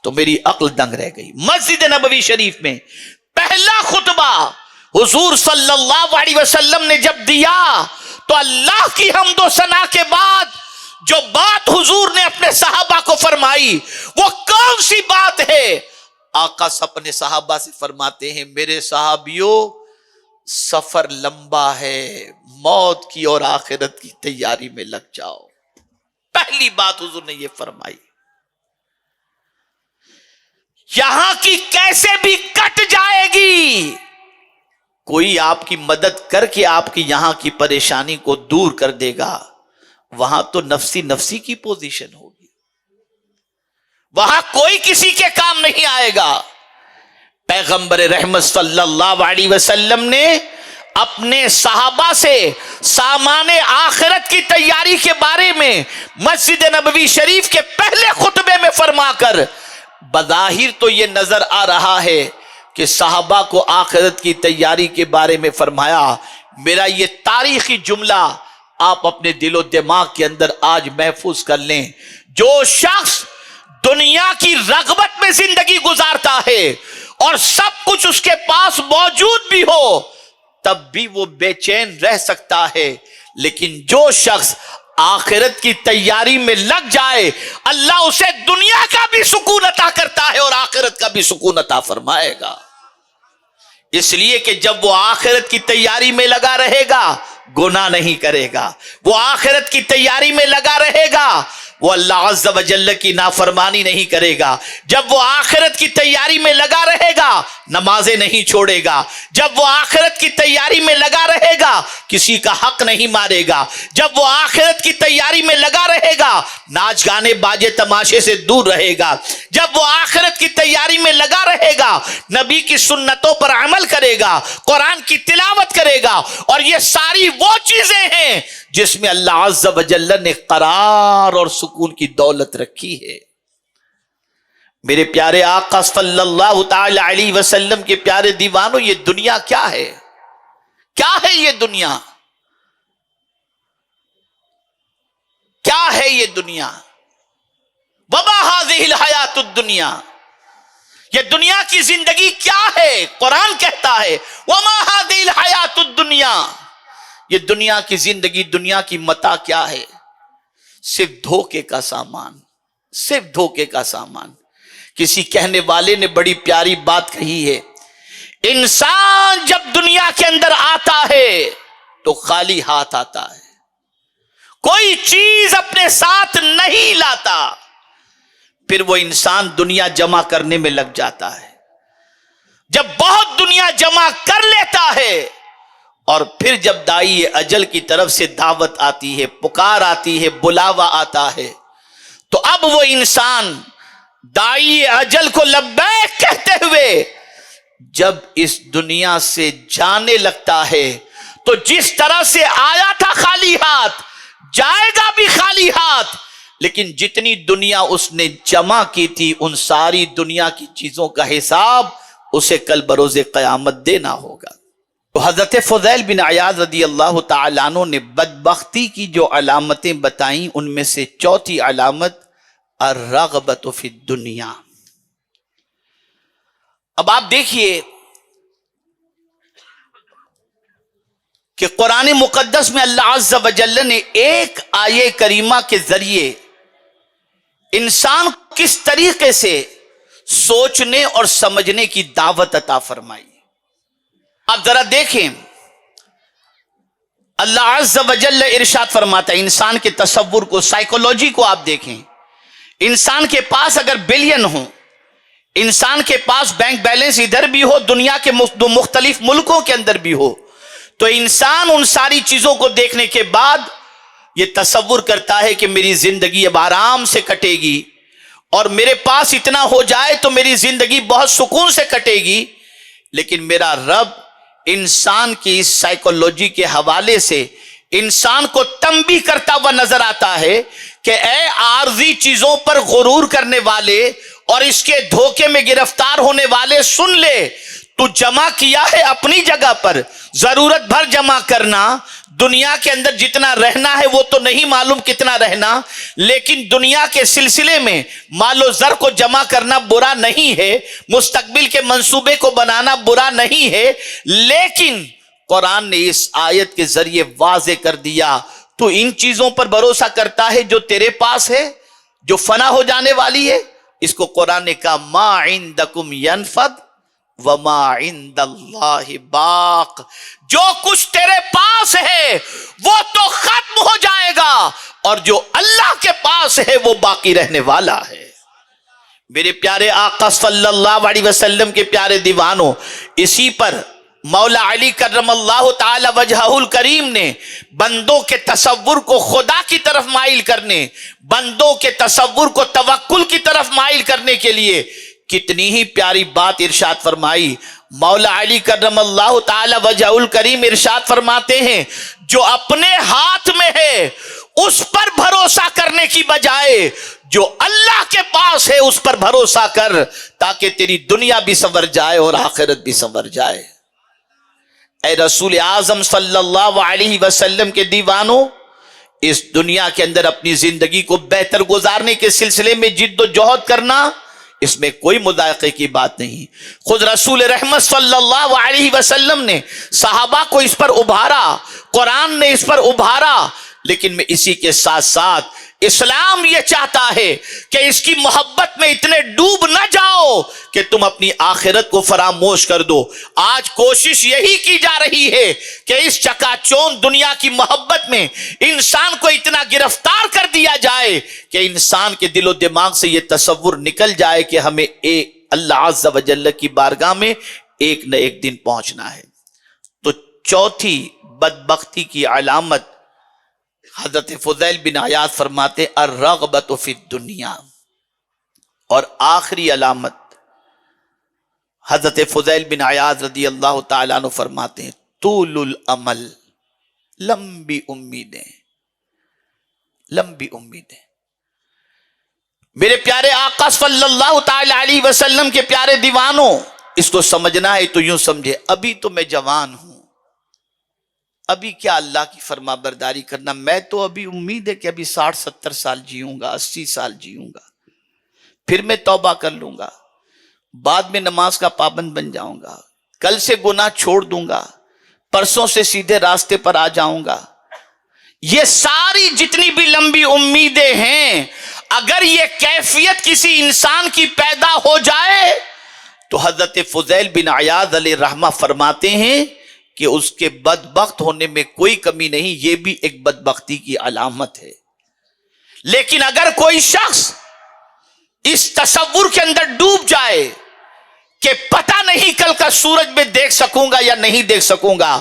تو میری عقل دنگ رہ گئی. مسجد نبوی شریف میں پہلا خطبہ حضور صلی اللہ علیہ وسلم نے جب دیا تو اللہ کی حمد و ثنا کے بعد جو بات حضور نے اپنے صحابہ کو فرمائی وہ کون سی بات ہے؟ آقا اپنے صحابہ سے فرماتے ہیں میرے صحابیوں سفر لمبا ہے، موت کی اور آخرت کی تیاری میں لگ جاؤ۔ پہلی بات حضور نے یہ فرمائی، یہاں کی کیسے بھی کٹ جائے گی، کوئی آپ کی مدد کر کے آپ کی یہاں کی پریشانی کو دور کر دے گا، وہاں تو نفسی نفسی کی پوزیشن ہوگی، وہاں کوئی کسی کے کام نہیں آئے گا۔ پیغمبر رحمت صلی اللہ علیہ وسلم نے اپنے صحابہ سے سامان آخرت کی تیاری کے بارے میں مسجد نبوی شریف کے پہلے خطبے میں فرما کر بظاہر تو یہ نظر آ رہا ہے کہ صحابہ کو آخرت کی تیاری کے بارے میں فرمایا، میرا یہ تاریخی جملہ آپ اپنے دل و دماغ کے اندر آج محفوظ کر لیں، جو شخص دنیا کی رغبت میں زندگی گزارتا ہے اور سب کچھ اس کے پاس موجود بھی ہو تب بھی وہ بے چین رہ سکتا ہے، لیکن جو شخص آخرت کی تیاری میں لگ جائے اللہ اسے دنیا کا بھی سکون عطا کرتا ہے اور آخرت کا بھی سکون عطا فرمائے گا۔ اس لیے کہ جب وہ آخرت کی تیاری میں لگا رہے گا گناہ نہیں کرے گا، وہ آخرت کی تیاری میں لگا رہے گا وہ اللہ عز و جل کی نافرمانی نہیں کرے گا، جب وہ آخرت کی تیاری میں لگا رہے گا نمازیں نہیں چھوڑے گا، جب وہ آخرت کی تیاری میں لگا رہے گا کسی کا حق نہیں مارے گا، جب وہ آخرت کی تیاری میں لگا رہے گا ناچ گانے باجے تماشے سے دور رہے گا، جب وہ آخرت کی تیاری میں لگا رہے گا نبی کی سنتوں پر عمل کرے گا، قرآن کی تلاوت کرے گا، اور یہ ساری وہ چیزیں ہیں جس میں اللہ عز و جل نے قرار اور سکون کی دولت رکھی ہے۔ میرے پیارے آقا صلی اللہ تعالی علیہ وسلم کے پیارے دیوانوں، یہ دنیا کیا ہے؟ کیا ہے یہ دنیا؟ کیا ہے یہ دنیا؟ وما هذه الحیات الدنیا، یہ دنیا کی زندگی کیا ہے؟ قرآن کہتا ہے وما هذه الحیات الدنیا، یہ دنیا کی زندگی، دنیا کی متاع کیا ہے؟ صرف دھوکے کا سامان، صرف دھوکے کا سامان۔ کسی کہنے والے نے بڑی پیاری بات کہی ہے، انسان جب دنیا کے اندر آتا ہے تو خالی ہاتھ آتا ہے، کوئی چیز اپنے ساتھ نہیں لاتا، پھر وہ انسان دنیا جمع کرنے میں لگ جاتا ہے، جب بہت دنیا جمع کر لیتا ہے اور پھر جب دائی اجل کی طرف سے دعوت آتی ہے، پکار آتی ہے، بلاوا آتا ہے، تو اب وہ انسان دائی اجل کو لبیک کہتے ہوئے جب اس دنیا سے جانے لگتا ہے تو جس طرح سے آیا تھا خالی ہاتھ جائے گا بھی خالی ہاتھ، لیکن جتنی دنیا اس نے جمع کی تھی ان ساری دنیا کی چیزوں کا حساب اسے کل بروز قیامت دینا ہوگا۔ تو حضرت فضیل بن عیاض رضی اللہ تعالیٰ عنہ نے بدبختی کی جو علامتیں بتائیں ان میں سے چوتھی علامت الرغبۃ فی الدنیا۔ اب آپ دیکھیے کہ قرآن مقدس میں اللہ عز و جل نے ایک آیے کریمہ کے ذریعے انسان کس طریقے سے سوچنے اور سمجھنے کی دعوت عطا فرمائی۔ آپ ذرا دیکھیں، اللہ عز و جل ارشاد فرماتا ہے، انسان کے تصور کو، سائیکولوجی کو آپ دیکھیں، انسان کے پاس اگر بلین ہو، انسان کے پاس بینک بیلنس ادھر بھی ہو، دنیا کے مختلف ملکوں کے اندر بھی ہو، تو انسان ان ساری چیزوں کو دیکھنے کے بعد یہ تصور کرتا ہے کہ میری زندگی اب آرام سے کٹے گی، اور میرے پاس اتنا ہو جائے تو میری زندگی بہت سکون سے کٹے گی۔ لیکن میرا رب انسان کی اس سائیکولوجی کے حوالے سے انسان کو تنبیہ کرتا ہوا نظر آتا ہے کہ اے عارضی چیزوں پر غرور کرنے والے اور اس کے دھوکے میں گرفتار ہونے والے، سن لے، تو جمع کیا ہے اپنی جگہ پر، ضرورت بھر جمع کرنا، دنیا کے اندر جتنا رہنا ہے وہ تو نہیں معلوم کتنا رہنا، لیکن دنیا کے سلسلے میں مال و زر کو جمع کرنا برا نہیں ہے، مستقبل کے منصوبے کو بنانا برا نہیں ہے، لیکن قرآن نے اس آیت کے ذریعے واضح کر دیا تو ان چیزوں پر بھروسہ کرتا ہے جو تیرے پاس ہے، جو فنا ہو جانے والی ہے، اس کو قرآن نے کہا ما عندکم ینفد وما عند اللہ باق، جو کچھ تیرے پاس ہے وہ تو ختم ہو جائے گا اور جو اللہ کے پاس ہے وہ باقی رہنے والا ہے۔ میرے پیارے آقا صلی اللہ علیہ وسلم کے پیارے دیوانوں، اسی پر مولا علی کرم اللہ تعالی وجہہ الکریم نے بندوں کے تصور کو خدا کی طرف مائل کرنے، بندوں کے تصور کو توکل کی طرف مائل کرنے کے لیے کتنی ہی پیاری بات ارشاد فرمائی۔ مولا علی کرم اللہ تعالی وجہہ الکریم ارشاد فرماتے ہیں جو اپنے ہاتھ میں ہے اس پر بھروسہ کرنے کی بجائے جو اللہ کے پاس ہے اس پر بھروسہ کر، تاکہ تیری دنیا بھی سنور جائے اور آخرت بھی سنور جائے۔ اے رسول اعظم صلی اللہ علیہ وسلم کے دیوانوں، اس دنیا کے اندر اپنی زندگی کو بہتر گزارنے کے سلسلے میں جد و جہد کرنا، اس میں کوئی مذائقے کی بات نہیں۔ خود رسول رحمت صلی اللہ علیہ وسلم نے صحابہ کو اس پر ابھارا، قرآن نے اس پر ابھارا، لیکن میں اسی کے ساتھ ساتھ اسلام یہ چاہتا ہے کہ اس کی محبت میں اتنے ڈوب نہ جاؤ کہ تم اپنی آخرت کو فراموش کر دو۔ آج کوشش یہی کی جا رہی ہے کہ اس چکا چوند دنیا کی محبت میں انسان کو اتنا گرفتار کر دیا جائے کہ انسان کے دل و دماغ سے یہ تصور نکل جائے کہ ہمیں اللہ عز و جل کی بارگاہ میں ایک نہ ایک دن پہنچنا ہے۔ تو چوتھی بدبختی کی علامت حضرت فضیل بن عیاض فرماتے الرغبۃ فی الدنیا، اور آخری علامت حضرت فضیل بن عیاض رضی اللہ تعالیٰ عنہ فرماتے ہیں طول الامل، لمبی امیدیں، لمبی امیدیں۔ میرے پیارے آقا صلی اللہ تعالی علیہ وسلم کے پیارے دیوانوں، اس کو سمجھنا ہے تو یوں سمجھے ابھی تو میں جوان ہوں، ابھی کیا اللہ کی فرما برداری کرنا، میں تو ابھی امید ہے کہ ابھی 60-70 سال جیوں گا، 80 سال جیوں گا، پھر میں توبہ کر لوں گا، بعد میں نماز کا پابند بن جاؤں گا، کل سے گناہ چھوڑ دوں گا، پرسوں سے سیدھے راستے پر آ جاؤں گا۔ یہ ساری جتنی بھی لمبی امیدیں ہیں، اگر یہ کیفیت کسی انسان کی پیدا ہو جائے تو حضرت فضیل بن عیاض علیہ رحمہ فرماتے ہیں کہ اس کے بدبخت ہونے میں کوئی کمی نہیں، یہ بھی ایک بدبختی کی علامت ہے۔ لیکن اگر کوئی شخص اس تصور کے اندر ڈوب جائے کہ پتہ نہیں کل کا سورج میں دیکھ سکوں گا یا نہیں دیکھ سکوں گا،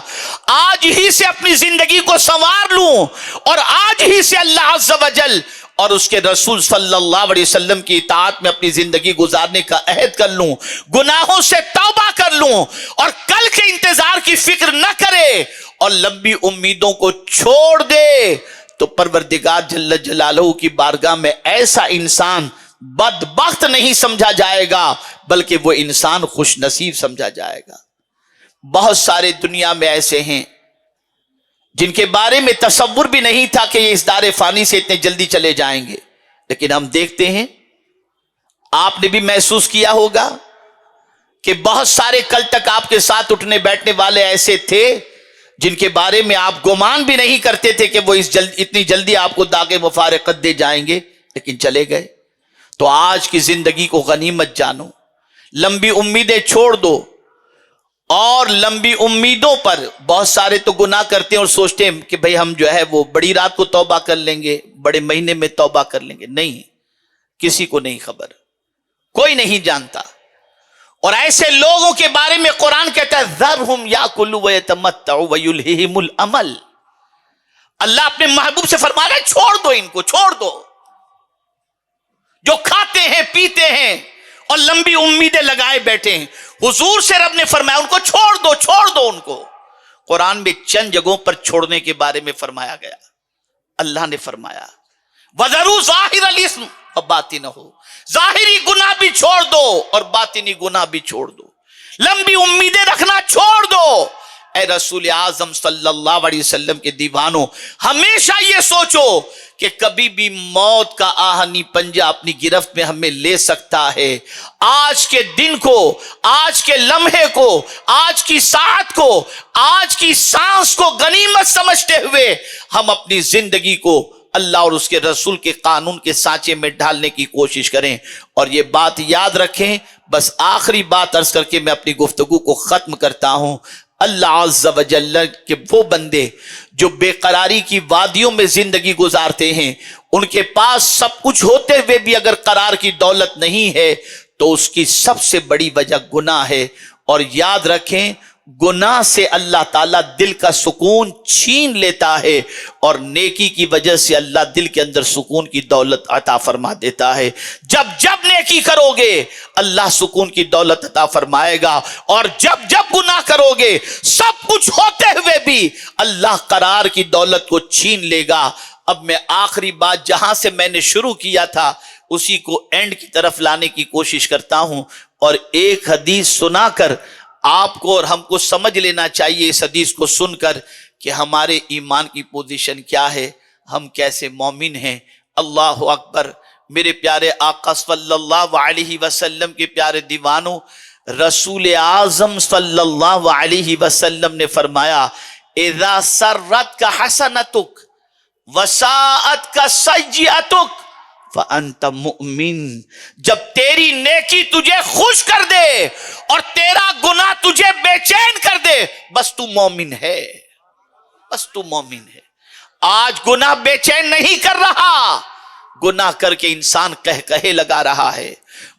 آج ہی سے اپنی زندگی کو سنوار لوں اور آج ہی سے اللہ عز و جل اور اس کے رسول صلی اللہ علیہ وسلم کی اطاعت میں اپنی زندگی گزارنے کا عہد کر لوں، گناہوں سے توبہ کر لوں اور کل کے انتظار کی فکر نہ کرے اور لمبی امیدوں کو چھوڑ دے، تو پروردگار جل جلالہ کی بارگاہ میں ایسا انسان بدبخت نہیں سمجھا جائے گا بلکہ وہ انسان خوش نصیب سمجھا جائے گا۔ بہت سارے دنیا میں ایسے ہیں جن کے بارے میں تصور بھی نہیں تھا کہ یہ اس دار فانی سے اتنے جلدی چلے جائیں گے، لیکن ہم دیکھتے ہیں، آپ نے بھی محسوس کیا ہوگا کہ بہت سارے کل تک آپ کے ساتھ اٹھنے بیٹھنے والے ایسے تھے جن کے بارے میں آپ گمان بھی نہیں کرتے تھے کہ وہ اتنی جلدی آپ کو داغ مفارقت دے جائیں گے، لیکن چلے گئے۔ تو آج کی زندگی کو غنیمت جانو، لمبی امیدیں چھوڑ دو، اور لمبی امیدوں پر بہت سارے تو گناہ کرتے ہیں اور سوچتے ہیں کہ بھئی ہم جو ہے وہ بڑی رات کو توبہ کر لیں گے، بڑے مہینے میں توبہ کر لیں گے۔ نہیں، کسی کو نہیں خبر، کوئی نہیں جانتا۔ اور ایسے لوگوں کے بارے میں قرآن کہتا ہے ذرہم یاکلوا ویتمتعوا ویلہہم الامل۔ اللہ اپنے محبوب سے فرما رہا ہے چھوڑ دو، ان کو چھوڑ دو، جو کھاتے ہیں پیتے ہیں اور لمبی امیدیں لگائے بیٹھے ہیں۔ حضور سے رب نے فرمایا ان کو چھوڑ دو، چھوڑ دو ان کو۔ قرآن میں چند جگہوں پر چھوڑنے کے بارے میں فرمایا گیا۔ اللہ نے فرمایا وَذَرُوا ظَاهِرَ الْإِثْمِ وَبَاطِنَهُ، ظاہری گناہ بھی چھوڑ دو اور باطنی گناہ بھی چھوڑ دو، لمبی امیدیں رکھنا چھوڑ دو۔ اے رسول اعظم صلی اللہ علیہ وسلم کے دیوانوں، ہمیشہ یہ سوچو کہ کبھی بھی موت کا آہنی پنجہ اپنی گرفت میں ہمیں لے سکتا ہے۔ آج کے دن کو، آج کے لمحے کو، آج کی ساعت کو، آج کی سانس کو غنیمت سمجھتے ہوئے ہم اپنی زندگی کو اللہ اور اس کے رسول کے قانون کے سانچے میں ڈھالنے کی کوشش کریں. اور یہ بات یاد رکھیں. بس آخری بات عرض کر کے میں اپنی گفتگو کو ختم کرتا ہوں. اللہ عز و جل کے وہ بندے جو بے قراری کی وادیوں میں زندگی گزارتے ہیں، ان کے پاس سب کچھ ہوتے ہوئے بھی اگر قرار کی دولت نہیں ہے تو اس کی سب سے بڑی وجہ گناہ ہے. اور یاد رکھیں، گناہ سے اللہ تعالیٰ دل کا سکون چھین لیتا ہے، اور نیکی کی وجہ سے اللہ دل کے اندر سکون کی دولت عطا فرما دیتا ہے. جب جب نیکی کرو گے اللہ سکون کی دولت عطا فرمائے گا، اور جب جب گناہ کرو گے سب کچھ ہوتے ہوئے بھی اللہ قرار کی دولت کو چھین لے گا. اب میں آخری بات جہاں سے میں نے شروع کیا تھا اسی کو اینڈ کی طرف لانے کی کوشش کرتا ہوں، اور ایک حدیث سنا کر آپ کو اور ہم کو سمجھ لینا چاہیے اس حدیث کو سن کر کہ ہمارے ایمان کی پوزیشن کیا ہے، ہم کیسے مومن ہیں. اللہ اکبر. میرے پیارے آقا صلی اللہ علیہ وسلم کے پیارے دیوانوں، رسول اعظم صلی اللہ علیہ وسلم نے فرمایا اذا سرت کا حسنتک وساعت کا سیئتک فَأَنْتَ مُؤْمِن. جب تیری نیکی تجھے خوش کر دے اور تیرا گناہ تجھے بے چین کر دے، بس تو مومن ہے. بس تو مومن ہے. آج گناہ بے چین نہیں کر رہا. گناہ کر کے انسان کہے لگا رہا ہے.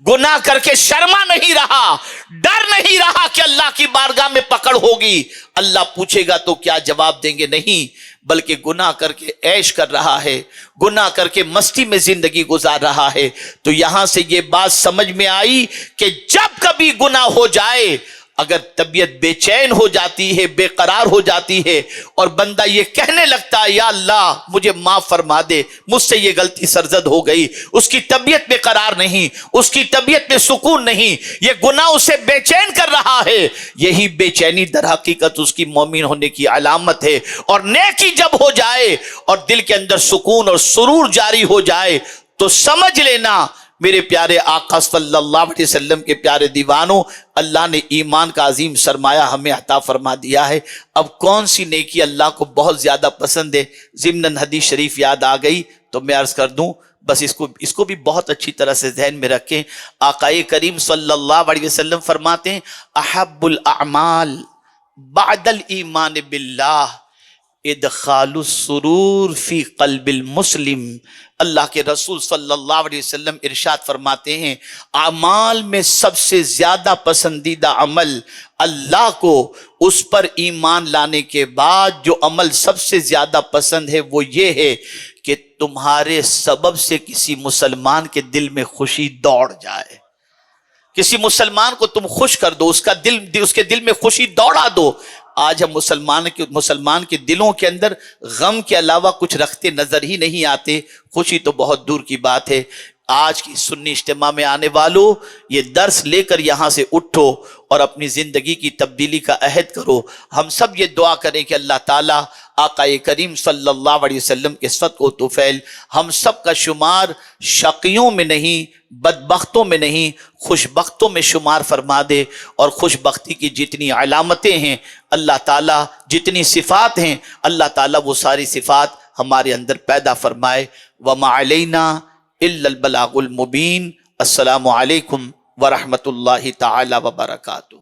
گناہ کر کے شرما نہیں رہا، ڈر نہیں رہا کہ اللہ کی بارگاہ میں پکڑ ہوگی، اللہ پوچھے گا تو کیا جواب دیں گے. نہیں، بلکہ گناہ کر کے عیش کر رہا ہے، گناہ کر کے مستی میں زندگی گزار رہا ہے. تو یہاں سے یہ بات سمجھ میں آئی کہ جب کبھی گناہ ہو جائے، اگر طبیعت بے چین ہو جاتی ہے، بے قرار ہو جاتی ہے، اور بندہ یہ کہنے لگتا ہے یا اللہ مجھے معاف فرما دے، مجھ سے یہ غلطی سرزد ہو گئی، اس کی طبیعت بے قرار نہیں، اس کی طبیعت میں سکون نہیں، یہ گناہ اسے بے چین کر رہا ہے، یہی بے چینی در حقیقت اس کی مومن ہونے کی علامت ہے. اور نیکی جب ہو جائے اور دل کے اندر سکون اور سرور جاری ہو جائے تو سمجھ لینا میرے پیارے آقا صلی اللہ علیہ وسلم کے پیارے دیوانوں، اللہ نے ایمان کا عظیم سرمایہ ہمیں عطا فرما دیا ہے. اب کون سی نیکی اللہ کو بہت زیادہ پسند ہے؟ ضمناً حدیث شریف یاد آ گئی تو میں عرض کر دوں، بس اس کو بھی بہت اچھی طرح سے ذہن میں رکھیں. آقا کریم صلی اللہ علیہ وسلم فرماتے ہیں احب الاعمال بعد الایمان باللہ ادخال السرور فی قلب المسلم. اللہ کے رسول صلی اللہ علیہ وسلم ارشاد فرماتے ہیں اعمال میں سب سے زیادہ پسندیدہ عمل اللہ کو اس پر ایمان لانے کے بعد جو عمل سب سے زیادہ پسند ہے وہ یہ ہے کہ تمہارے سبب سے کسی مسلمان کے دل میں خوشی دوڑ جائے. کسی مسلمان کو تم خوش کر دو، اس کے دل میں خوشی دوڑا دو. آج ہم مسلمان کے دلوں کے اندر غم کے علاوہ کچھ رکھتے نظر ہی نہیں آتے، خوشی تو بہت دور کی بات ہے. آج کی سنی اجتماع میں آنے والوں، یہ درس لے کر یہاں سے اٹھو اور اپنی زندگی کی تبدیلی کا عہد کرو. ہم سب یہ دعا کریں کہ اللہ تعالیٰ آقا کریم صلی اللہ علیہ وسلم کے صدق و طفیل ہم سب کا شمار شقیوں میں نہیں، بدبختوں میں نہیں، خوش بختوں میں شمار فرما دے. اور خوش بختی کی جتنی علامتیں ہیں اللہ تعالیٰ، جتنی صفات ہیں اللہ تعالیٰ وہ ساری صفات ہمارے اندر پیدا فرمائے. وما علینا الا البلاغ المبین. السلام علیکم ورحمۃ اللہ تعالی وبرکاتہ.